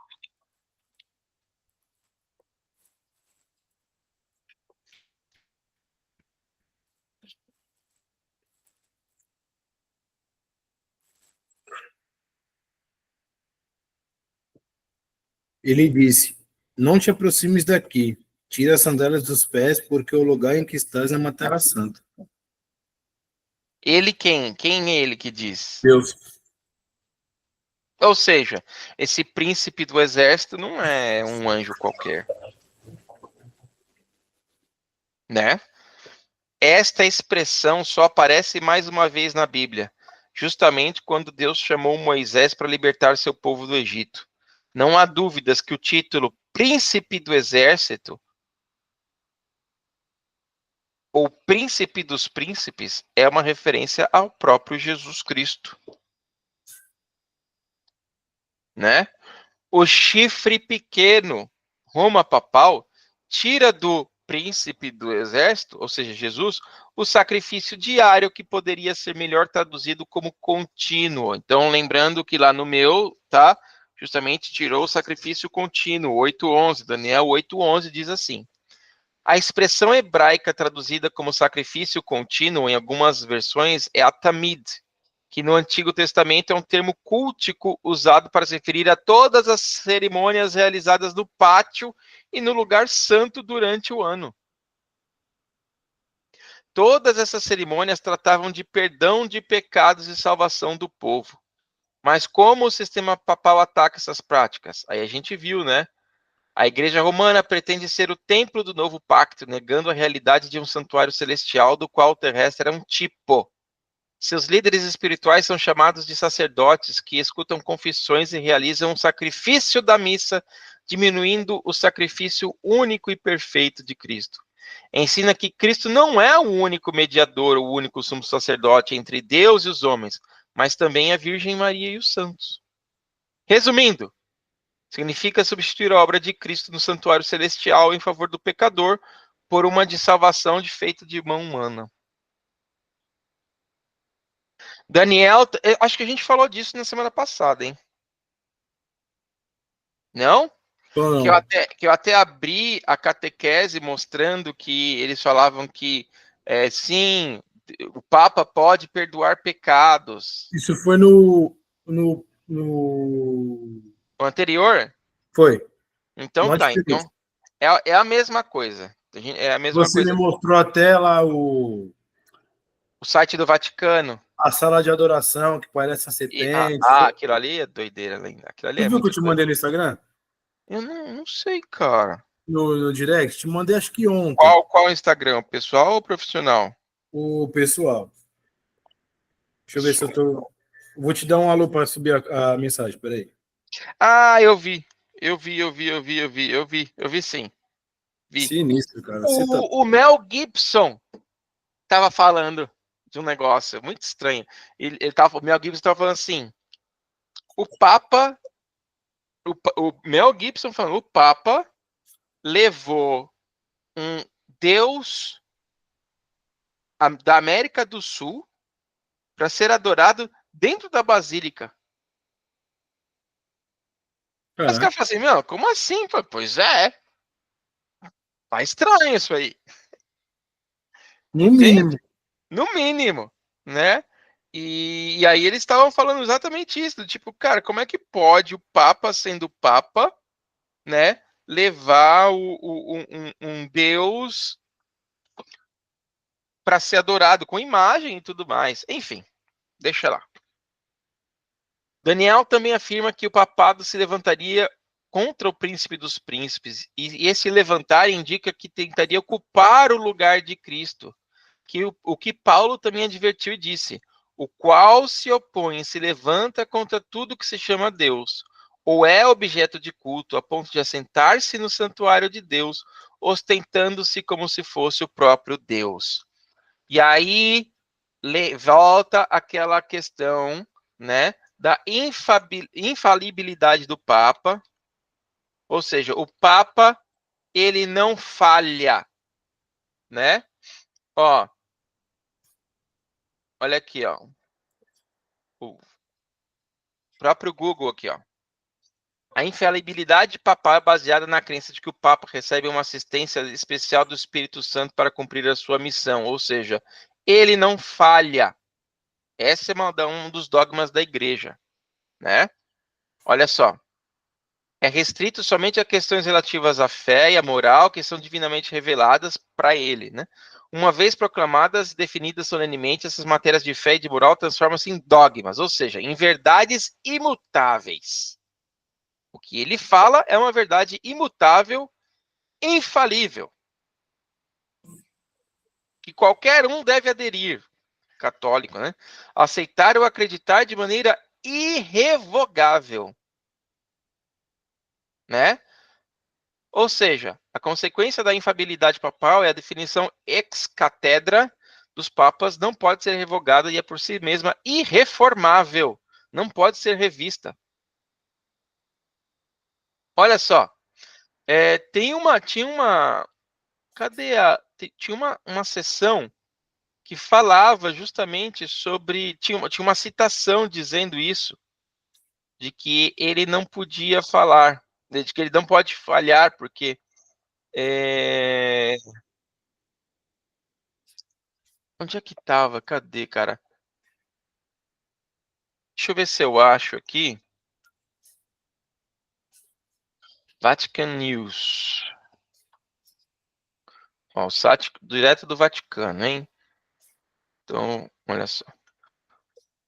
Ele disse: Não te aproximes daqui. Tira as sandálias dos pés, porque o lugar em que estás é uma terra santa. Ele quem? Quem é ele que diz? Deus. Ou seja, esse príncipe do exército não é um anjo qualquer, né? Esta expressão só aparece mais uma vez na Bíblia, justamente quando Deus chamou Moisés para libertar seu povo do Egito. Não há dúvidas que o título príncipe do exército ou príncipe dos príncipes é uma referência ao próprio Jesus Cristo, né? O chifre pequeno, Roma papal, tira do príncipe do exército, ou seja, Jesus, o sacrifício diário, que poderia ser melhor traduzido como contínuo. Então, lembrando que lá no meu, tá? Justamente tirou o sacrifício contínuo, 8:11, Daniel 8:11 diz assim: a expressão hebraica traduzida como sacrifício contínuo em algumas versões é atamid, que no Antigo Testamento é um termo cultico usado para se referir a todas as cerimônias realizadas no pátio e no lugar santo durante o ano. Todas essas cerimônias tratavam de perdão de pecados e salvação do povo. Mas como o sistema papal ataca essas práticas? Aí a gente viu, né? A Igreja Romana pretende ser o templo do novo pacto, negando a realidade de um santuário celestial, do qual o terrestre é um tipo. Seus líderes espirituais são chamados de sacerdotes, que escutam confissões e realizam um sacrifício da missa, diminuindo o sacrifício único e perfeito de Cristo. Ensina que Cristo não é o único mediador, o único sumo sacerdote entre Deus e os homens, mas também a Virgem Maria e os santos. Resumindo, significa substituir a obra de Cristo no santuário celestial em favor do pecador por uma de salvação feita de mão humana. Daniel, acho que a gente falou disso na semana passada, hein? Não? Que eu até abri a catequese mostrando que eles falavam que, sim, o Papa pode perdoar pecados. Isso foi no O anterior? Foi. Então tá, então é a mesma coisa. É a mesma Você coisa. me mostrou até lá O site do Vaticano. a sala de adoração, que parece a serpente. Aquilo ali é doideira, ainda. Aquilo ali Tu é viu que muito eu te doido. mandei no Instagram? Eu não sei, cara. No direct? Te mandei acho que ontem. Qual o Instagram? Pessoal ou profissional? O pessoal. Deixa eu ver se eu tô. Vou te dar um alô para subir a mensagem, peraí. Eu vi. Eu vi sim. Vi. Sinistro, cara. O Mel Gibson tava falando de um negócio muito estranho. O Mel Gibson tava falando assim: o Papa. O Mel Gibson falando, o Papa levou um Deus da América do Sul para ser adorado dentro da Basílica. Os caras falam assim, meu, como assim? Pois é. Tá estranho isso aí. No mínimo. No mínimo, né? E aí eles estavam falando exatamente isso, tipo, cara, como é que pode o Papa, sendo Papa, né, levar um Deus para ser adorado com imagem e tudo mais? Enfim, deixa lá. Daniel também afirma que o papado se levantaria contra o príncipe dos príncipes, e esse levantar indica que tentaria ocupar o lugar de Cristo, que o que Paulo também advertiu e disse: o qual se opõe e se levanta contra tudo que se chama Deus, ou é objeto de culto, a ponto de assentar-se no santuário de Deus, ostentando-se como se fosse o próprio Deus. E aí volta aquela questão, né, da infalibilidade do Papa, ou seja, o Papa, ele não falha, né? Ó, olha aqui, ó. O próprio Google aqui, ó. A infalibilidade papal é baseada na crença de que o Papa recebe uma assistência especial do Espírito Santo para cumprir a sua missão, ou seja, ele não falha. Esse é um dos dogmas da Igreja, né? Olha só. É restrito somente a questões relativas à fé e à moral que são divinamente reveladas para ele, né? Uma vez proclamadas e definidas solenemente, essas matérias de fé e de moral transformam-se em dogmas, ou seja, em verdades imutáveis. O que ele fala é uma verdade imutável, infalível, que qualquer um deve aderir, católico, né? Aceitar ou acreditar de maneira irrevogável, né? Ou seja, a consequência da infalibilidade papal é a definição ex cathedra dos papas não pode ser revogada e é por si mesma irreformável, não pode ser revista. Olha só, tinha uma sessão que falava justamente sobre, tinha uma citação dizendo isso, de que ele não podia falar, de que ele não pode falhar, porque onde é que tava? Cadê, cara? Deixa eu ver se eu acho aqui. Vatican News. Ó, o site direto do Vaticano, hein? Então, olha só.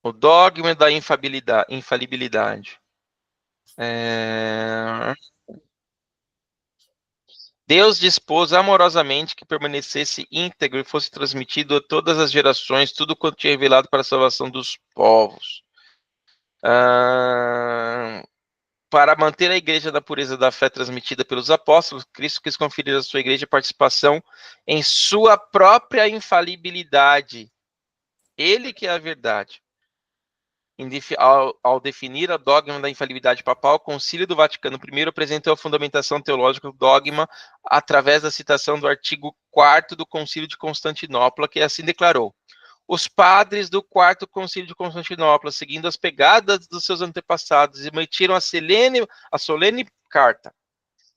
O dogma da infalibilidade. Deus dispôs amorosamente que permanecesse íntegro e fosse transmitido a todas as gerações tudo quanto tinha revelado para a salvação dos povos. Para manter a igreja da pureza da fé transmitida pelos apóstolos, Cristo quis conferir à sua igreja participação em sua própria infalibilidade. Ele que é a verdade. Ao definir o dogma da infalibilidade papal, o Concílio do Vaticano I apresentou a fundamentação teológica do dogma através da citação do artigo 4º do Concílio de Constantinopla, que assim declarou: os padres do Quarto Concílio de Constantinopla, seguindo as pegadas dos seus antepassados, emitiram a solene carta.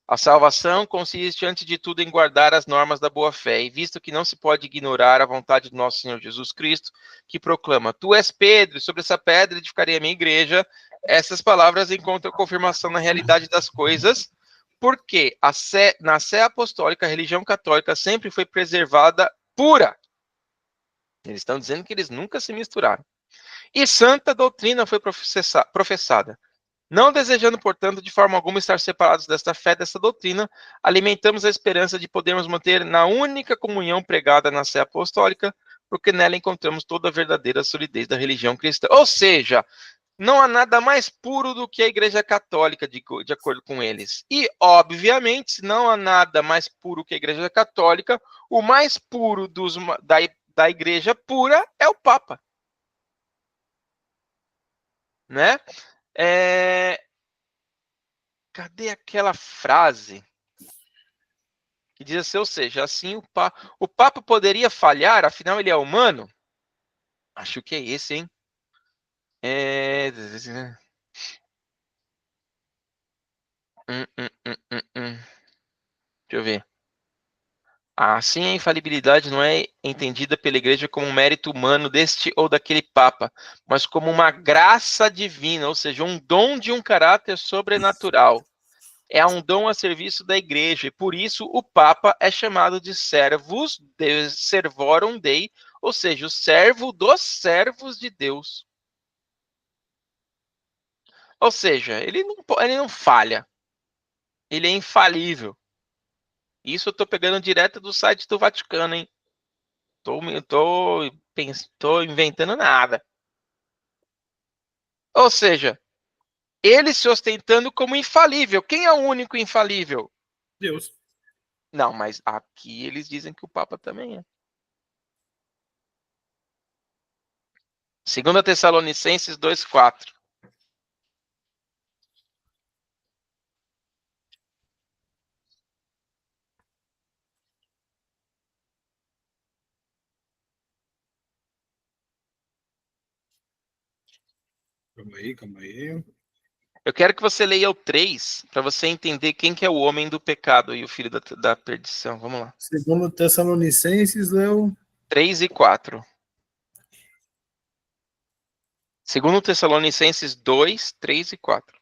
A salvação consiste, antes de tudo, em guardar as normas da boa-fé, e visto que não se pode ignorar a vontade do nosso Senhor Jesus Cristo, que proclama: tu és Pedro, e sobre essa pedra edificarei a minha igreja, essas palavras encontram confirmação na realidade das coisas, porque na sé apostólica, a religião católica sempre foi preservada pura. Eles estão dizendo que eles nunca se misturaram. E santa doutrina foi professada. Não desejando, portanto, de forma alguma estar separados desta fé, desta doutrina, alimentamos a esperança de podermos manter na única comunhão pregada na sé apostólica, porque nela encontramos toda a verdadeira solidez da religião cristã. Ou seja, não há nada mais puro do que a Igreja Católica, de acordo com eles. E, obviamente, se não há nada mais puro que a Igreja Católica, o mais puro da Igreja pura é o Papa. Né? Cadê aquela frase que diz assim, ou seja, assim o Papa poderia falhar, afinal ele é humano? Acho que é esse, hein? Deixa eu ver. Assim, a infalibilidade não é entendida pela Igreja como um mérito humano deste ou daquele Papa, mas como uma graça divina, ou seja, um dom de um caráter sobrenatural. É um dom a serviço da Igreja, e por isso o Papa é chamado de servus servorum Dei, ou seja, o servo dos servos de Deus. Ou seja, ele não falha, ele é infalível. Isso eu estou pegando direto do site do Vaticano, hein? tô inventando nada. Ou seja, ele se ostentando como infalível. Quem é o único infalível? Deus. Não, mas aqui eles dizem que o Papa também é. 2 Tessalonicenses 2:4. Calma aí. Eu quero que você leia o 3 para você entender quem que é o homem do pecado e o filho da perdição. Vamos lá. Segundo Tessalonicenses, Léo. 3 e 4. 2 Tessalonicenses 2, 3 e 4.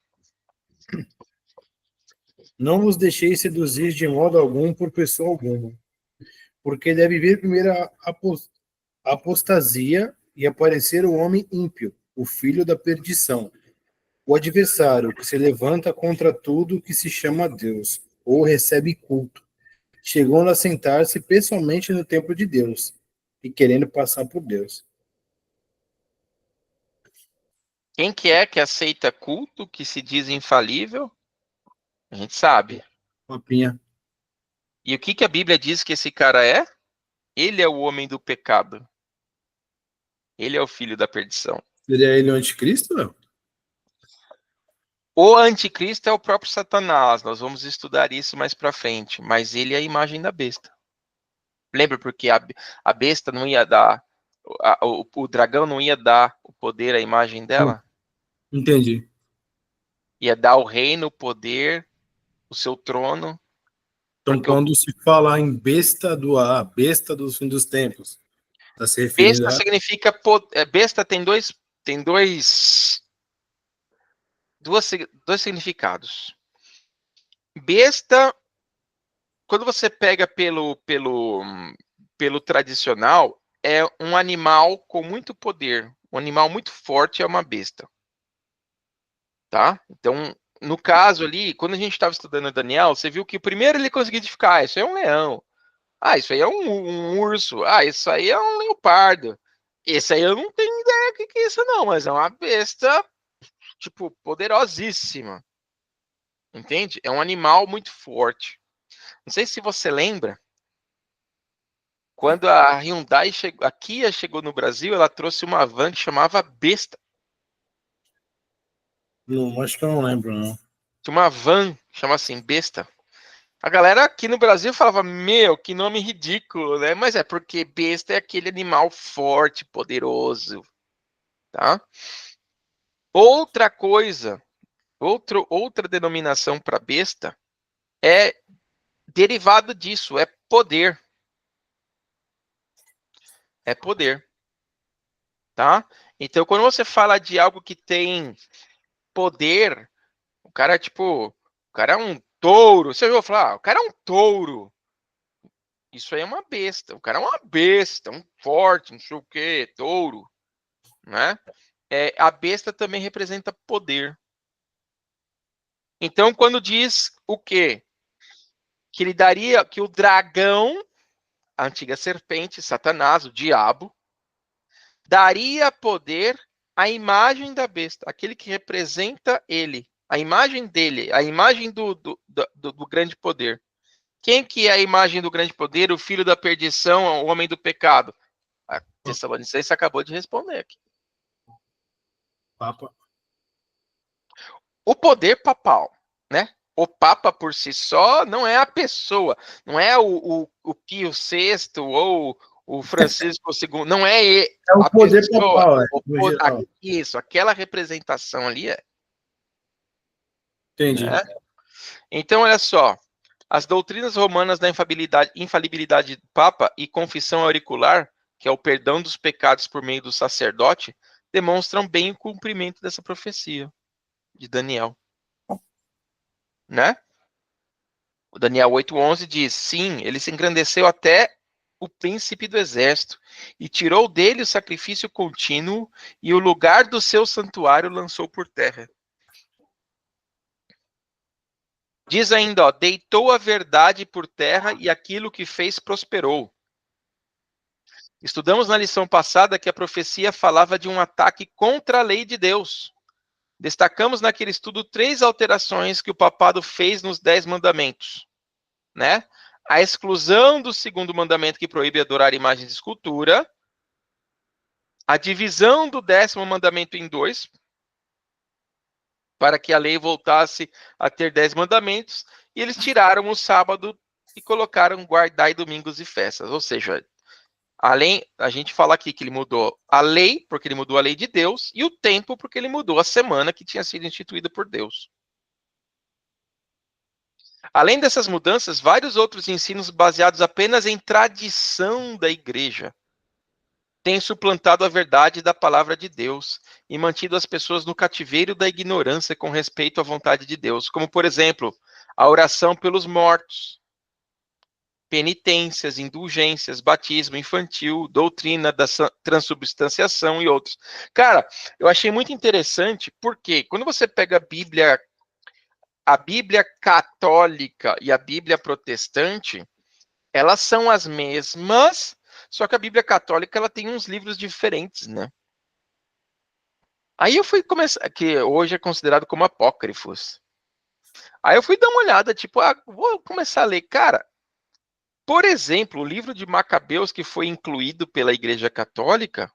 Não vos deixeis seduzir de modo algum por pessoa alguma, porque deve vir primeiro a apostasia e aparecer o homem ímpio, o filho da perdição, o adversário que se levanta contra tudo que se chama Deus, ou recebe culto, chegando a sentar-se pessoalmente no templo de Deus, e querendo passar por Deus. Quem que é que aceita culto, que se diz infalível? A gente sabe. Papinha. E o que a Bíblia diz que esse cara é? Ele é o homem do pecado. Ele é o filho da perdição. Seria ele o anticristo, Léo? O anticristo é o próprio Satanás. Nós vamos estudar isso mais para frente. Mas ele é a imagem da besta. Lembra porque a besta não ia dar, o dragão não ia dar o poder à imagem dela? Entendi. Ia dar o reino, o poder, o seu trono. Então, quando se fala em besta do fim dos tempos, está se referindo Besta a... significa... Besta tem dois significados. Besta, quando você pega pelo tradicional, é um animal com muito poder. Um animal muito forte é uma besta. Tá? Então, no caso ali, quando a gente estava estudando Daniel, você viu que primeiro ele conseguiu identificar, isso aí é um leão. Ah, isso aí é um urso. Ah, isso aí é um leopardo. Esse aí eu não tenho ideia do que é isso não, mas é uma besta, tipo, poderosíssima. Entende? É um animal muito forte. Não sei se você lembra, quando a Hyundai chegou, a Kia chegou no Brasil, ela trouxe uma van que chamava Besta. Não, acho que eu não lembro, não. Tinha uma van que chama assim, Besta. A galera aqui no Brasil falava, meu, que nome ridículo, né? Mas é porque besta é aquele animal forte, poderoso, tá? Outra coisa, outra denominação para besta é derivado disso, é poder. É poder, tá? Então, quando você fala de algo que tem poder, o cara é um touro. Você ouviu falar, o cara é um touro. Isso aí é uma besta. O cara é uma besta, um forte, não sei o quê, touro, né? A besta também representa poder. Então, quando diz o quê? Que ele daria, que o dragão, a antiga serpente, Satanás, o diabo, daria poder à imagem da besta, aquele que representa ele, a imagem dele, a imagem do grande poder. Quem que é a imagem do grande poder? O filho da perdição, o homem do pecado. A Tessalonicense acabou de responder aqui. Papa. O poder papal, né? O Papa por si só não é a pessoa, não é o Pio VI ou o Francisco II, não é o a poder pessoa. papal, no geral. Isso, aquela representação ali é. Entendi. Né? Então, olha só, as doutrinas romanas da infalibilidade do Papa e confissão auricular, que é o perdão dos pecados por meio do sacerdote, demonstram bem o cumprimento dessa profecia de Daniel. Né? O Daniel 8:11 diz, sim, ele se engrandeceu até o príncipe do exército e tirou dele o sacrifício contínuo e o lugar do seu santuário lançou por terra. Diz ainda, ó, deitou a verdade por terra e aquilo que fez prosperou. Estudamos na lição passada que a profecia falava de um ataque contra a lei de Deus. Destacamos naquele estudo 3 alterações que o papado fez nos 10 mandamentos, né? A exclusão do segundo mandamento que proíbe adorar imagens de escultura, a divisão do 10º mandamento em 2, para que a lei voltasse a ter 10 mandamentos, e eles tiraram o sábado e colocaram guardai domingos e festas. Ou seja, além, a gente fala aqui que ele mudou a lei, porque ele mudou a lei de Deus, e o tempo, porque ele mudou a semana que tinha sido instituída por Deus. Além dessas mudanças, vários outros ensinos baseados apenas em tradição da igreja têm suplantado a verdade da palavra de Deus e mantido as pessoas no cativeiro da ignorância com respeito à vontade de Deus, como, por exemplo, a oração pelos mortos, penitências, indulgências, batismo infantil, doutrina da transubstanciação e outros. Cara, eu achei muito interessante porque quando você pega a Bíblia católica e a Bíblia protestante, elas são as mesmas, só que a Bíblia católica ela tem uns livros diferentes, né? Aí eu fui começar, que hoje é considerado como apócrifos. Aí eu fui dar uma olhada, tipo, vou começar a ler. Cara, por exemplo, o livro de Macabeus, que foi incluído pela Igreja Católica,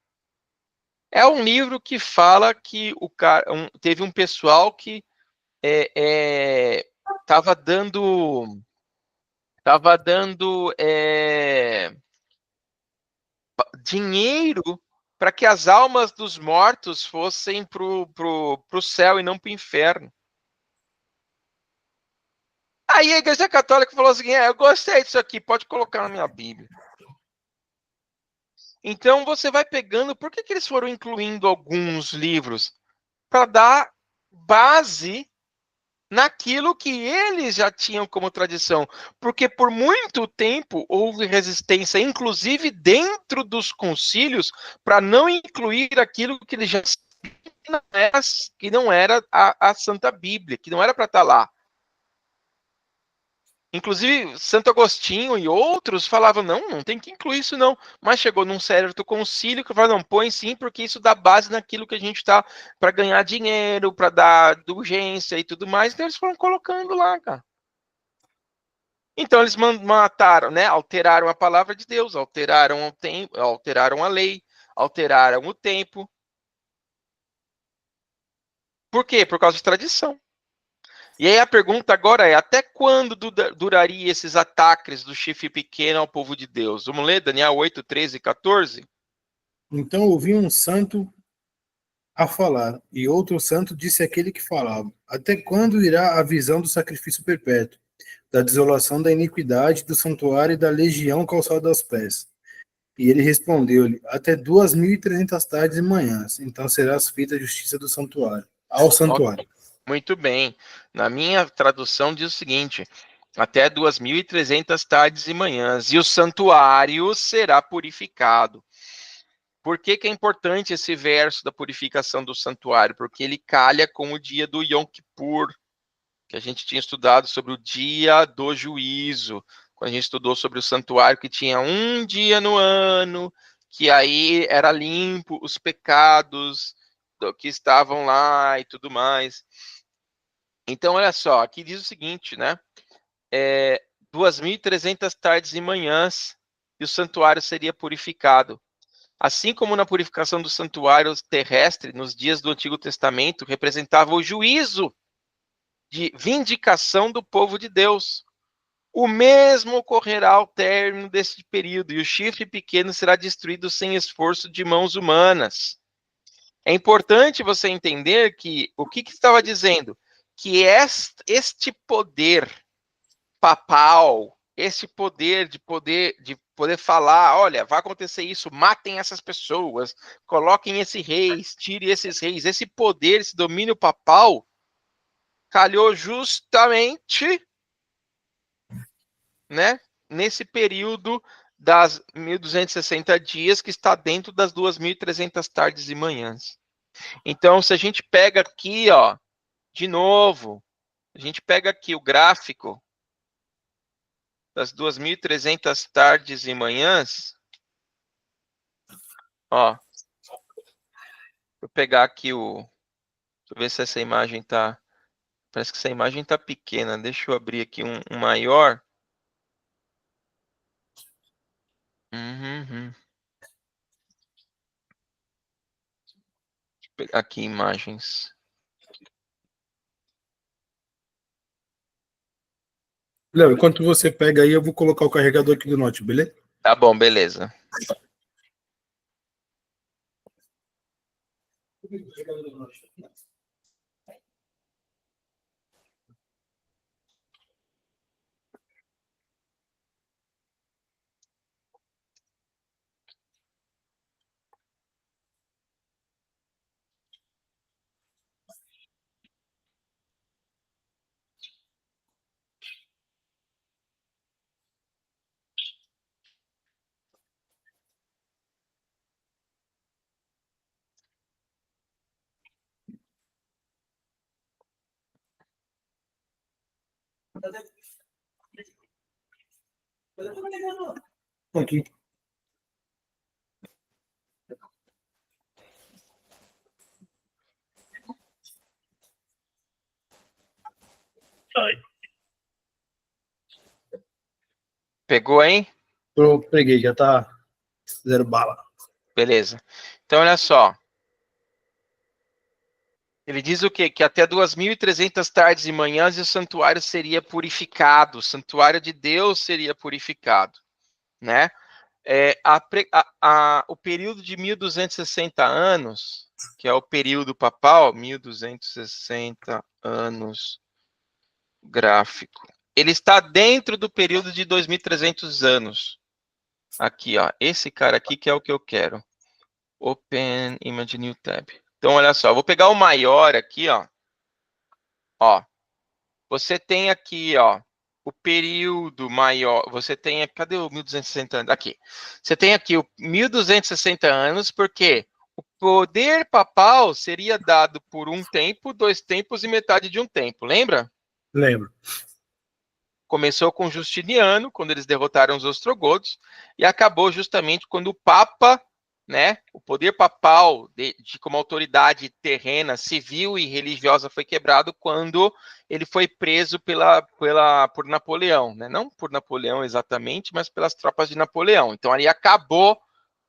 é um livro que fala que teve um pessoal que estava dando dinheiro para que as almas dos mortos fossem pro céu e não para o inferno. Aí a Igreja Católica falou assim, eu gostei disso aqui, pode colocar na minha Bíblia. Então você vai pegando, por que eles foram incluindo alguns livros? Para dar base naquilo que eles já tinham como tradição. Porque por muito tempo houve resistência, inclusive dentro dos concílios, para não incluir aquilo que eles já que não era a Santa Bíblia, que não era para estar lá. Inclusive, Santo Agostinho e outros falavam, não tem que incluir isso não. Mas chegou num certo concílio que falou, não, põe sim, porque isso dá base naquilo que a gente está para ganhar dinheiro, para dar indulgência e tudo mais. Então eles foram colocando lá, cara. Então eles mataram, né? Alteraram a palavra de Deus, alteraram o tempo, alteraram a lei, alteraram o tempo. Por quê? Por causa de tradição. E aí a pergunta agora é, até quando duraria esses ataques do chifre pequeno ao povo de Deus? Vamos ler Daniel 8, 13 e 14? Então ouvi um santo a falar, e outro santo disse àquele que falava, até quando irá a visão do sacrifício perpétuo, da desolação da iniquidade, do santuário e da legião calçada aos pés? E ele respondeu-lhe, até 2.300 tardes e manhãs, então serás feita a justiça do santuário, ao santuário. Muito bem. Na minha tradução diz o seguinte, até 2.300 tardes e manhãs, e o santuário será purificado. Por que é importante esse verso da purificação do santuário? Porque ele calha com o dia do Yom Kippur, que a gente tinha estudado sobre o dia do juízo, quando a gente estudou sobre o santuário, que tinha um dia no ano, que aí era limpo os pecados que estavam lá e tudo mais. Então, olha só, aqui diz o seguinte, né? 2.300 tardes e manhãs, e o santuário seria purificado. Assim como na purificação do santuário terrestre, nos dias do Antigo Testamento, representava o juízo de vindicação do povo de Deus. O mesmo ocorrerá ao término deste período, e o chifre pequeno será destruído sem esforço de mãos humanas. É importante você entender que o que estava dizendo? Que este poder papal, esse poder de poder falar, olha, vai acontecer isso, matem essas pessoas, coloquem esses reis, tirem esses reis, esse poder, esse domínio papal, calhou justamente, né, nesse período das 1.260 dias, que está dentro das 2.300 tardes e manhãs. Então, se a gente pega aqui, ó, de novo, a gente pega aqui o gráfico das 2.300 tardes e manhãs, Ó, vou pegar aqui o... Deixa eu ver se essa imagem tá... Parece que essa imagem tá pequena. Deixa eu abrir aqui um maior. Uhum. Deixa eu pegar aqui imagens. Léo, enquanto você pega aí, eu vou colocar o carregador aqui do Note, beleza? Tá bom, beleza. Aqui. Pegou, hein? Eu peguei, já tá 0 bala. Beleza. Então, olha só. Ele diz o quê? Que até 2.300 tardes e manhãs o santuário seria purificado. O santuário de Deus seria purificado, né? O período de 1.260 anos, que é o período papal, 1.260 anos gráfico, ele está dentro do período de 2.300 anos. Aqui, ó, esse cara aqui que é o que eu quero. Open Image New Tab. Então, olha só, eu vou pegar o maior aqui, ó. Ó, você tem aqui, ó, o período maior. Você tem, cadê o 1.260 anos? Aqui. Você tem aqui o 1.260 anos, porque o poder papal seria dado por um tempo, 2 tempos e metade de um tempo. Lembra? Lembro. Começou com Justiniano, quando eles derrotaram os ostrogodos, e acabou justamente quando o Papa, né, o poder papal como autoridade terrena, civil e religiosa foi quebrado quando ele foi preso por Napoleão, né? Não por Napoleão exatamente, mas pelas tropas de Napoleão. Então ali acabou,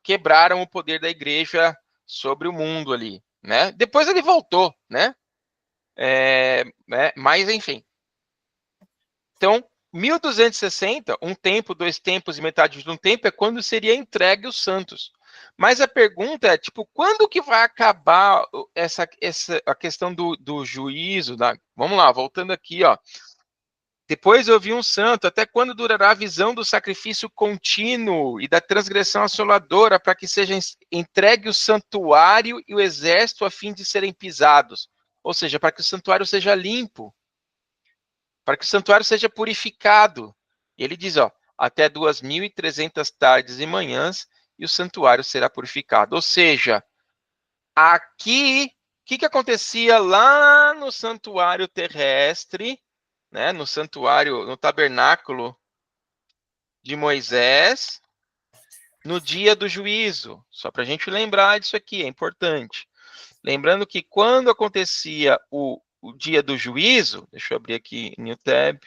quebraram o poder da igreja sobre o mundo ali, né? Depois ele voltou, né? Mas enfim. Então, 1.260, um tempo, 2 tempos e metade de um tempo, é quando seria entregue os santos. Mas a pergunta é, tipo, quando que vai acabar a questão do juízo? Vamos lá, voltando aqui, ó. Depois eu vi um santo, até quando durará a visão do sacrifício contínuo e da transgressão assoladora, para que seja entregue o santuário e o exército a fim de serem pisados? Ou seja, para que o santuário seja limpo, para que o santuário seja purificado. E ele diz, ó, até 2.300 tardes e manhãs, e o santuário será purificado. Ou seja, aqui, o que acontecia lá no santuário terrestre, né, no santuário, no tabernáculo de Moisés, no dia do juízo? Só para a gente lembrar disso aqui, é importante. Lembrando que quando acontecia o dia do juízo, deixa eu abrir aqui New Tab,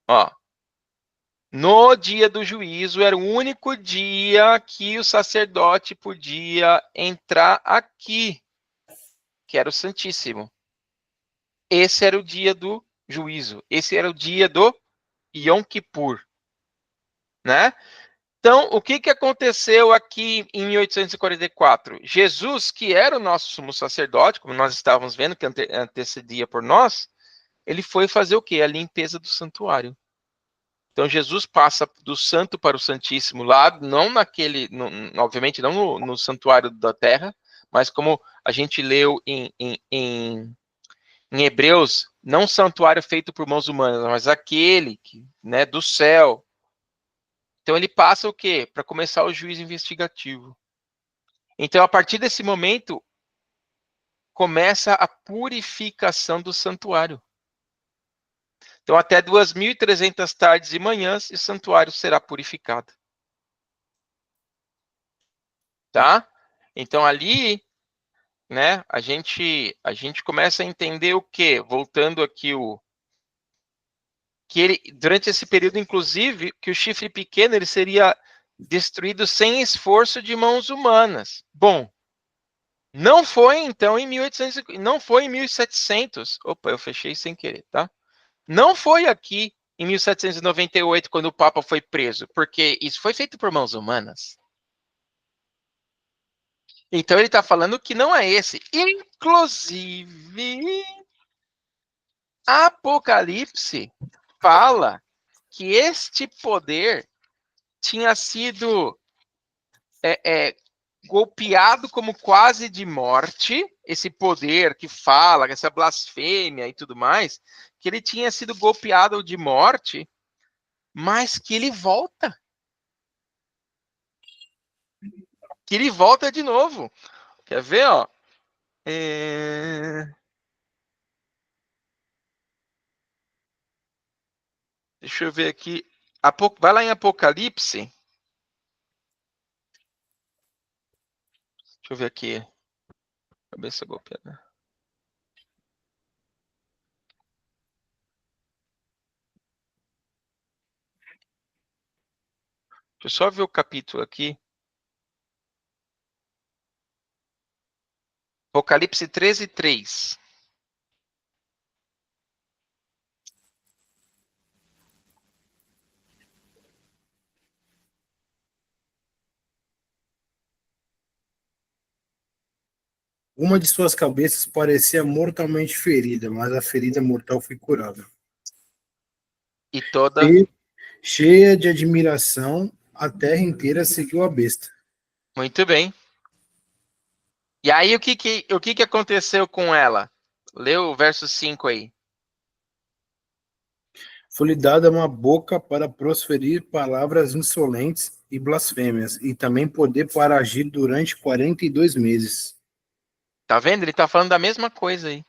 ó, no dia do juízo era o único dia que o sacerdote podia entrar aqui, que era o Santíssimo. Esse era o dia do juízo. Esse era o dia do Yom Kippur, né? Então, o que aconteceu aqui em 1844? Jesus, que era o nosso sumo sacerdote, como nós estávamos vendo, que antecedia por nós, ele foi fazer o quê? A limpeza do santuário. Então Jesus passa do santo para o santíssimo lá, não naquele, obviamente não no santuário da terra, mas como a gente leu em Hebreus, não santuário feito por mãos humanas, mas aquele né, do céu. Então ele passa o quê? Para começar o juízo investigativo. Então a partir desse momento começa a purificação do santuário. Então até 2.300 tardes e manhãs o santuário será purificado. tá? Então ali, né, a gente começa a entender o quê? Voltando aqui que ele, durante esse período, inclusive, que o chifre pequeno ele seria destruído sem esforço de mãos humanas. Bom, não foi então em 1800, não foi em 1700. Opa, eu fechei sem querer, tá? Não foi aqui em 1798 quando o Papa foi preso, porque isso foi feito por mãos humanas. Então ele está falando que não é esse. Inclusive, Apocalipse fala que este poder tinha sido golpeado como quase de morte, esse poder que fala, essa blasfêmia e tudo mais, que ele tinha sido golpeado de morte, mas que ele volta. Que ele volta de novo. Quer ver, ó? Deixa eu ver aqui. Vai lá em Apocalipse. Deixa eu ver aqui. Cabeça golpeada. Deixa eu só ver o capítulo aqui. Apocalipse 13:3. Uma de suas cabeças parecia mortalmente ferida, mas a ferida mortal foi curada. E toda. Cheia de admiração, a terra inteira seguiu a besta. Muito bem. E aí, o que aconteceu com ela? Lê o verso 5 aí. Foi-lhe dada uma boca para proferir palavras insolentes e blasfêmias, e também poder para agir durante 42 meses. Tá vendo? Ele tá falando da mesma coisa aí.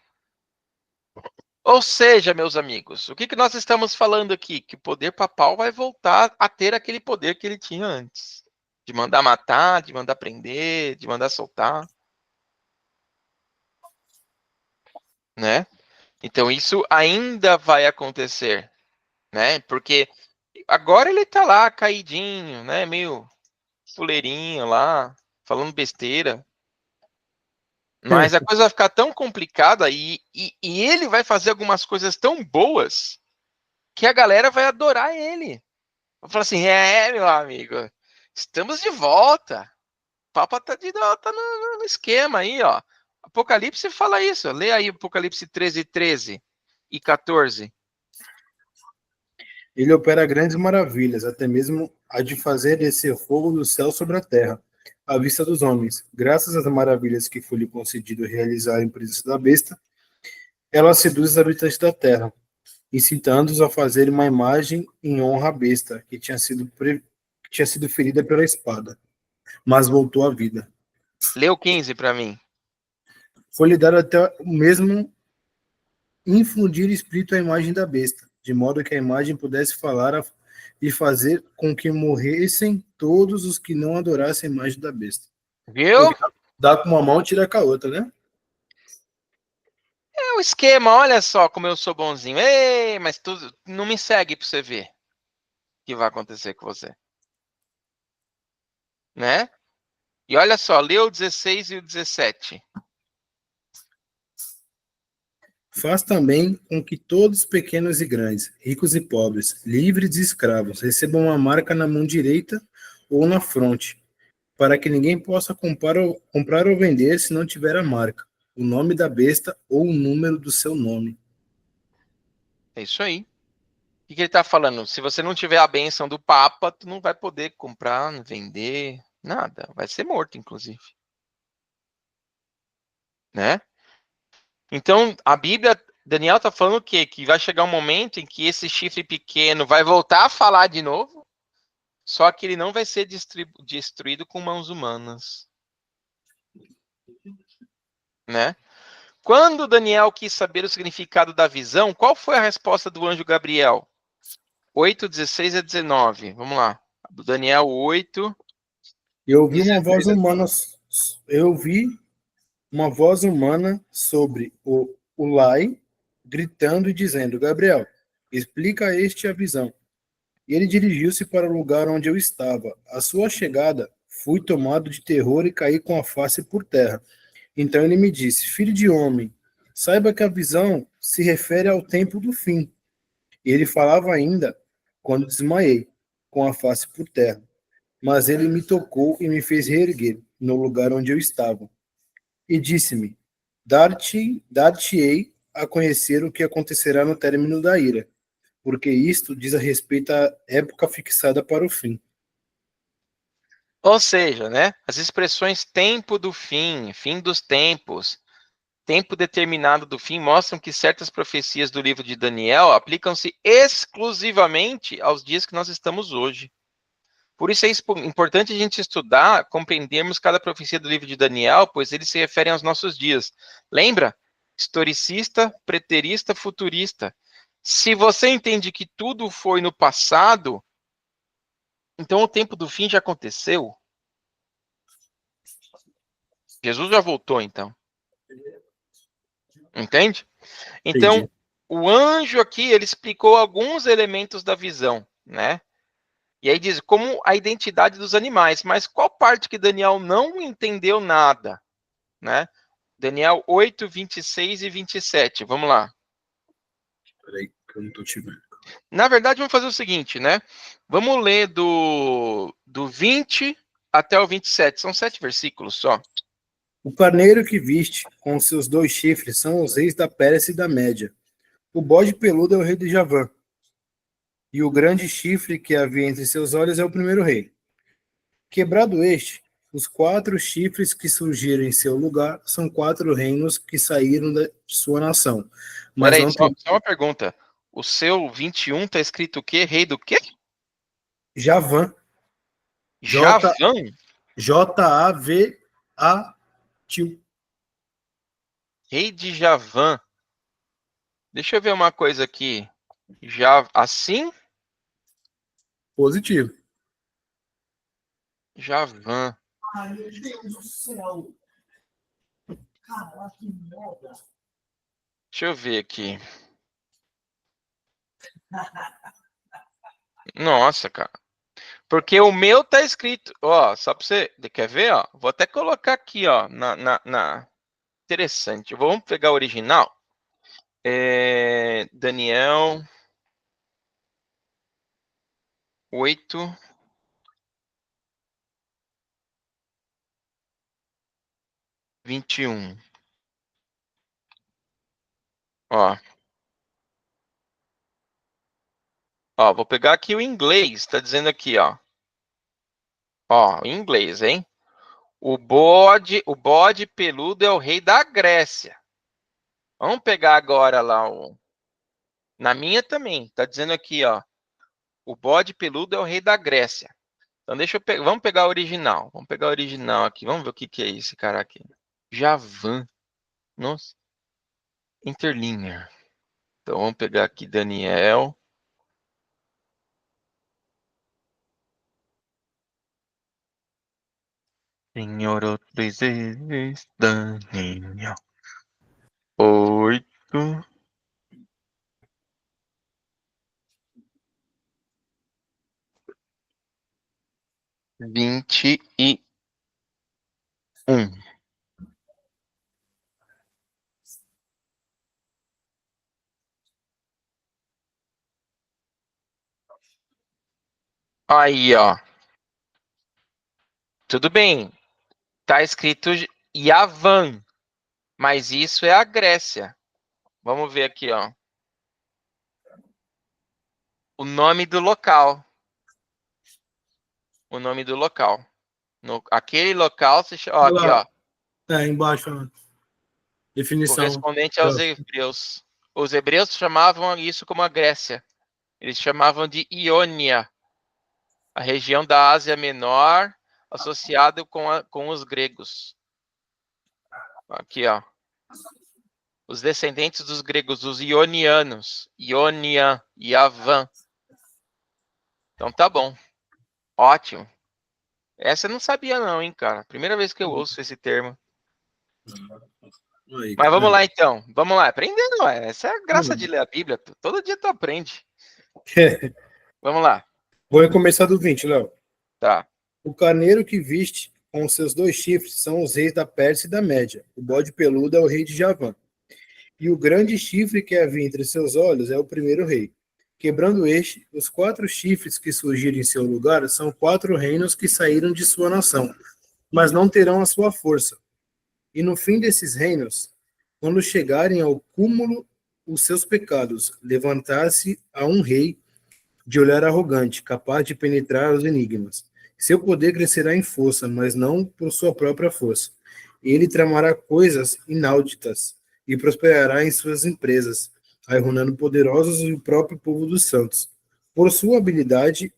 Ou seja, meus amigos, o que nós estamos falando aqui? Que o poder papal vai voltar a ter aquele poder que ele tinha antes. De mandar matar, de mandar prender, de mandar soltar. Né? Então isso ainda vai acontecer. Né? Porque agora ele tá lá caidinho, né? Meio fuleirinho lá, falando besteira. Mas a coisa vai ficar tão complicada e ele vai fazer algumas coisas tão boas que a galera vai adorar ele. Vai falar assim, meu amigo, estamos de volta. O Papa tá de volta no esquema aí, ó. Apocalipse fala isso. Lê aí Apocalipse 13:13 e 14. Ele opera grandes maravilhas, até mesmo a de fazer descer fogo do céu sobre a terra, à vista dos homens. Graças às maravilhas que foi lhe concedido realizar em presença da besta, ela seduz os habitantes da terra, incitando-os a fazer uma imagem em honra à besta, que tinha sido ferida pela espada, mas voltou à vida. Lê o 15 para mim. Foi-lhe dado até mesmo infundir espírito à imagem da besta, de modo que a imagem pudesse falar e fazer com que morressem todos os que não adorassem a imagem da besta. Viu? Dá com uma mão, tira com a outra, né? É o esquema, olha só como eu sou bonzinho. Ei, mas tu não me segue para você ver o que vai acontecer com você. Né? E olha só, lê o 16 e o 17. Faz também com que todos, pequenos e grandes, ricos e pobres, livres e escravos, recebam uma marca na mão direita ou na fronte, para que ninguém possa comprar ou vender se não tiver a marca, o nome da besta ou o número do seu nome. É isso aí. O que ele está falando? Se você não tiver a bênção do Papa, tu não vai poder comprar, vender, nada. Vai ser morto, inclusive. Né? Então, a Bíblia, Daniel está falando o quê? Que vai chegar um momento em que esse chifre pequeno vai voltar a falar de novo, só que ele não vai ser destruído com mãos humanas. Né? Quando Daniel quis saber o significado da visão, qual foi a resposta do anjo Gabriel? 8, 16 a 19. Vamos lá. Daniel 8, Eu ouvi uma voz humana. Eu ouvi uma voz humana sobre o Ulai gritando e dizendo: Gabriel, explica a este a visão. E ele dirigiu-se para o lugar onde eu estava. À sua chegada, fui tomado de terror e caí com a face por terra. Então ele me disse: Filho de homem, saiba que a visão se refere ao tempo do fim. E ele falava ainda quando desmaiei, com a face por terra. Mas ele me tocou e me fez reerguer no lugar onde eu estava. E disse-me: Dar-te-ei a conhecer o que acontecerá no término da ira, porque isto diz a respeito à época fixada para o fim. Ou seja, né, as expressões tempo do fim, fim dos tempos, tempo determinado do fim, mostram que certas profecias do livro de Daniel aplicam-se exclusivamente aos dias que nós estamos hoje. Por isso é importante a gente estudar, compreendermos cada profecia do livro de Daniel, pois eles se referem aos nossos dias. Lembra? Historicista, preterista, futurista. Se você entende que tudo foi no passado, então o tempo do fim já aconteceu. Jesus já voltou, então. Entende? Então, Entendi. o anjo aqui, ele explicou alguns elementos da visão, né? E aí diz, como a identidade dos animais. Mas qual parte que Daniel não entendeu nada, né? Daniel 8, 26 e 27. Vamos lá. Peraí, que eu não tô te vendo. Na verdade, vamos fazer o seguinte, né? Vamos ler do 20 até o 27. São 7 versículos só. O carneiro que viste, com seus 2 chifres, são os reis da Pérsia e da Média. O bode peludo é o rei de Javã. E o grande chifre que havia entre seus olhos é o primeiro rei. Quebrado este, os 4 chifres que surgiram em seu lugar são 4 reinos que saíram da sua nação. Mas Peraí, não só tem uma pergunta. O seu 21 tá escrito o quê? Rei do quê? Javã. Javã? J-A-V-A-T. Rei de Javã. Deixa eu ver uma coisa aqui. Já assim? Positivo. Javã. Ai, meu Deus do céu. Caraca, que merda. Deixa eu ver aqui. Nossa, cara. Porque o meu tá escrito, ó, só pra você, quer ver, ó? Vou até colocar aqui, ó, Interessante. Vamos pegar o original. Daniel 8, 21. Ó. Ó, vou pegar aqui o inglês, tá dizendo aqui, ó. Ó, em inglês, hein? O bode peludo é o rei da Grécia. Vamos pegar agora lá o... Na minha também, tá dizendo aqui, ó. O bode peludo é o rei da Grécia. Então deixa eu pegar, vamos pegar o original. Vamos pegar o original aqui. Vamos ver o que é esse cara aqui. Javan. Nossa. Interlinear. Então vamos pegar aqui Daniel. Senhor, outras vezes, Daniel. 8. Vinte e um. Aí, ó. Tudo bem. Tá escrito Yavan, mas isso é a Grécia. Vamos ver aqui, ó. O nome do local. O nome do local. Aquele local se chama. Ó, Olha aqui, lá. ó. Embaixo, ó. Definição. Correspondente aos hebreus. Os hebreus chamavam isso como a Grécia. Eles chamavam de Iônia, a região da Ásia Menor, associado com os gregos. Aqui, ó. Os descendentes dos gregos, os ionianos. Ionia, Yavan. Então tá bom. Ótimo. Essa eu não sabia não, hein, cara. Primeira vez que eu ouço esse termo. Aí, Mas vamos cara. lá então. Vamos lá. Aprendendo, ué. Essa é a graça Mano, de ler a Bíblia. Todo dia tu aprende. Vamos lá. vou começar do 20, Léo. Tá. O carneiro que viste com seus 2 chifres são os reis da Pérsia e da Média. O bode peludo é o rei de Javã. E o grande chifre que havia entre seus olhos é o primeiro rei. Quebrando este, os 4 chifres que surgiram em seu lugar são 4 reinos que saíram de sua nação, mas não terão a sua força. E no fim desses reinos, quando chegarem ao cúmulo os seus pecados, levantar-se a um rei de olhar arrogante, capaz de penetrar os enigmas. Seu poder crescerá em força, mas não por sua própria força. Ele tramará coisas inauditas e prosperará em suas empresas, arruinando poderosos e o próprio povo dos santos. Por sua habilidade,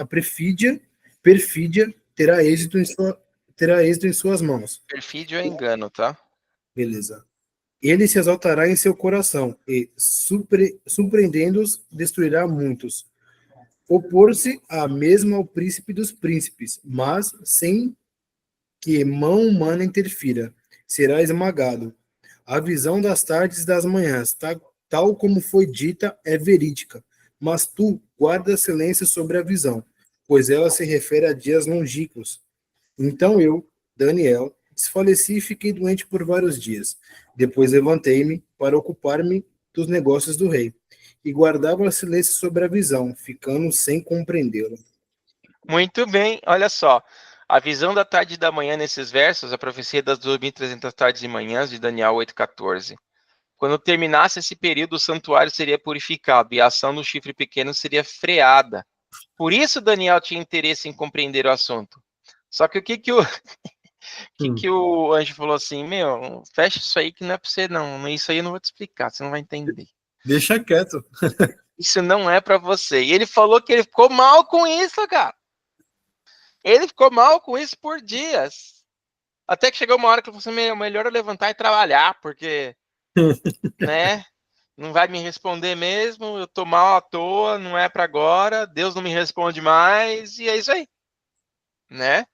perfídia terá êxito em suas mãos. Perfídio é engano, tá? Beleza. Ele se exaltará em seu coração e, surpreendendo-os, destruirá muitos. Opor-se a mesmo ao príncipe dos príncipes, mas sem que mão humana interfira. Será esmagado. A visão das tardes e das manhãs, tal como foi dita, é verídica, mas tu guarda silêncio sobre a visão, pois ela se refere a dias longínquos. Então eu, Daniel, desfaleci e fiquei doente por vários dias. Depois levantei-me para ocupar-me dos negócios do rei, e guardava silêncio sobre a visão, ficando sem compreendê-la. Muito bem. Olha só. A visão da tarde e da manhã nesses versos, a profecia das 2.300 tardes e manhãs de Daniel 8,14. Quando terminasse esse período, o santuário seria purificado e a ação do chifre pequeno seria freada. Por isso Daniel tinha interesse em compreender o assunto. Só que o que que o anjo falou assim, meu, fecha isso aí que não é pra você não, isso aí eu não vou te explicar, você não vai entender. Deixa quieto. Isso não é pra você. E ele falou que ele ficou mal com isso, cara. Ele ficou mal com isso por dias. Até que chegou uma hora que ele falou assim, meu, melhor eu levantar e trabalhar, porque, né, não vai me responder mesmo, eu tô mal à toa, não é pra agora, Deus não me responde mais, e é isso aí, né?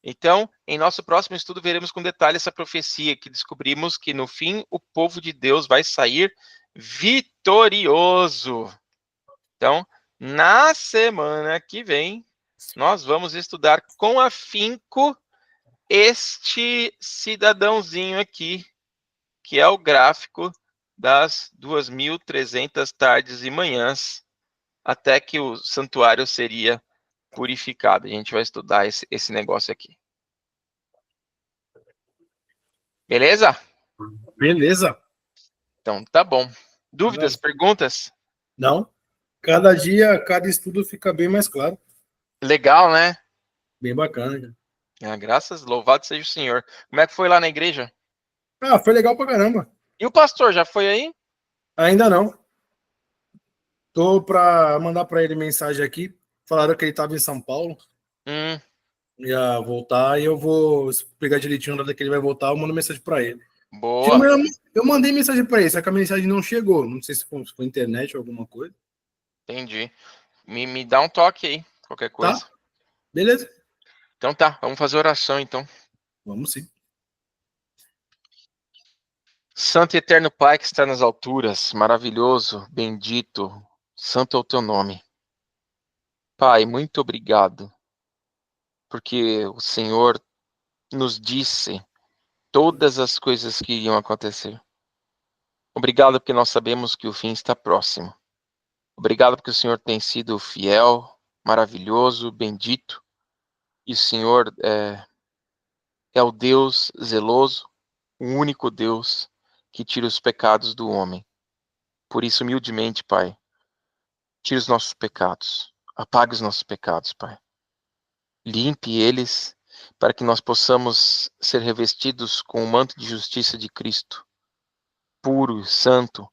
Então, em nosso próximo estudo, veremos com detalhe essa profecia, que descobrimos que, no fim, o povo de Deus vai sair vitorioso. Então, na semana que vem, nós vamos estudar com afinco este cidadãozinho aqui, que é o gráfico das 2.300 tardes e manhãs, até que o santuário seria purificado. A gente vai estudar esse negócio aqui. Beleza? Beleza? Então, tá bom. Dúvidas, perguntas? Não? Cada dia, cada estudo fica bem mais claro. Legal, né? Bem bacana. Graças, louvado seja o Senhor. Como é que foi lá na igreja? Ah, foi legal pra caramba. E o pastor, já foi aí? Ainda não. Tô pra mandar pra ele mensagem aqui. Falaram que ele tava em São Paulo. Ia voltar e eu vou pegar direitinho na hora que ele vai voltar, eu mando mensagem pra ele. Boa. Eu mandei mensagem pra ele, só que a mensagem não chegou. Não sei se foi internet ou alguma coisa. Entendi. Me dá um toque aí, qualquer coisa. Tá? Beleza? Então tá, vamos fazer oração então. Vamos sim. Santo e eterno Pai que está nas alturas, maravilhoso, bendito, santo é o teu nome. Pai, muito obrigado, porque o Senhor nos disse todas as coisas que iriam acontecer. Obrigado porque nós sabemos que o fim está próximo. Obrigado porque o Senhor tem sido fiel, maravilhoso, bendito, e o Senhor é o Deus zeloso, o único Deus que tira os pecados do homem. Por isso, humildemente, Pai, tira os nossos pecados, apague os nossos pecados, Pai. Limpe eles para que nós possamos ser revestidos com o manto de justiça de Cristo, puro, santo,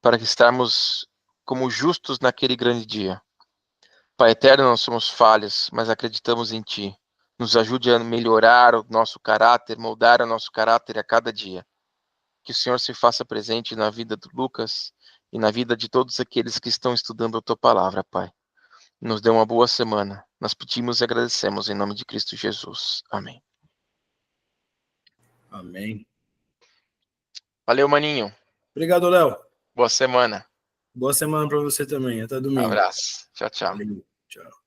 para que estarmos como justos naquele grande dia. Pai eterno, nós somos falhos, mas acreditamos em Ti. Nos ajude a melhorar o nosso caráter, moldar o nosso caráter a cada dia. Que o Senhor se faça presente na vida do Lucas e na vida de todos aqueles que estão estudando a Tua palavra, Pai. nos dê uma boa semana. Nós pedimos e agradecemos em nome de Cristo Jesus. Amém. Amém. Valeu, maninho. Obrigado, Léo. Boa semana. Boa semana para você também. Até domingo. Abraço. Tchau, tchau. Valeu. Tchau.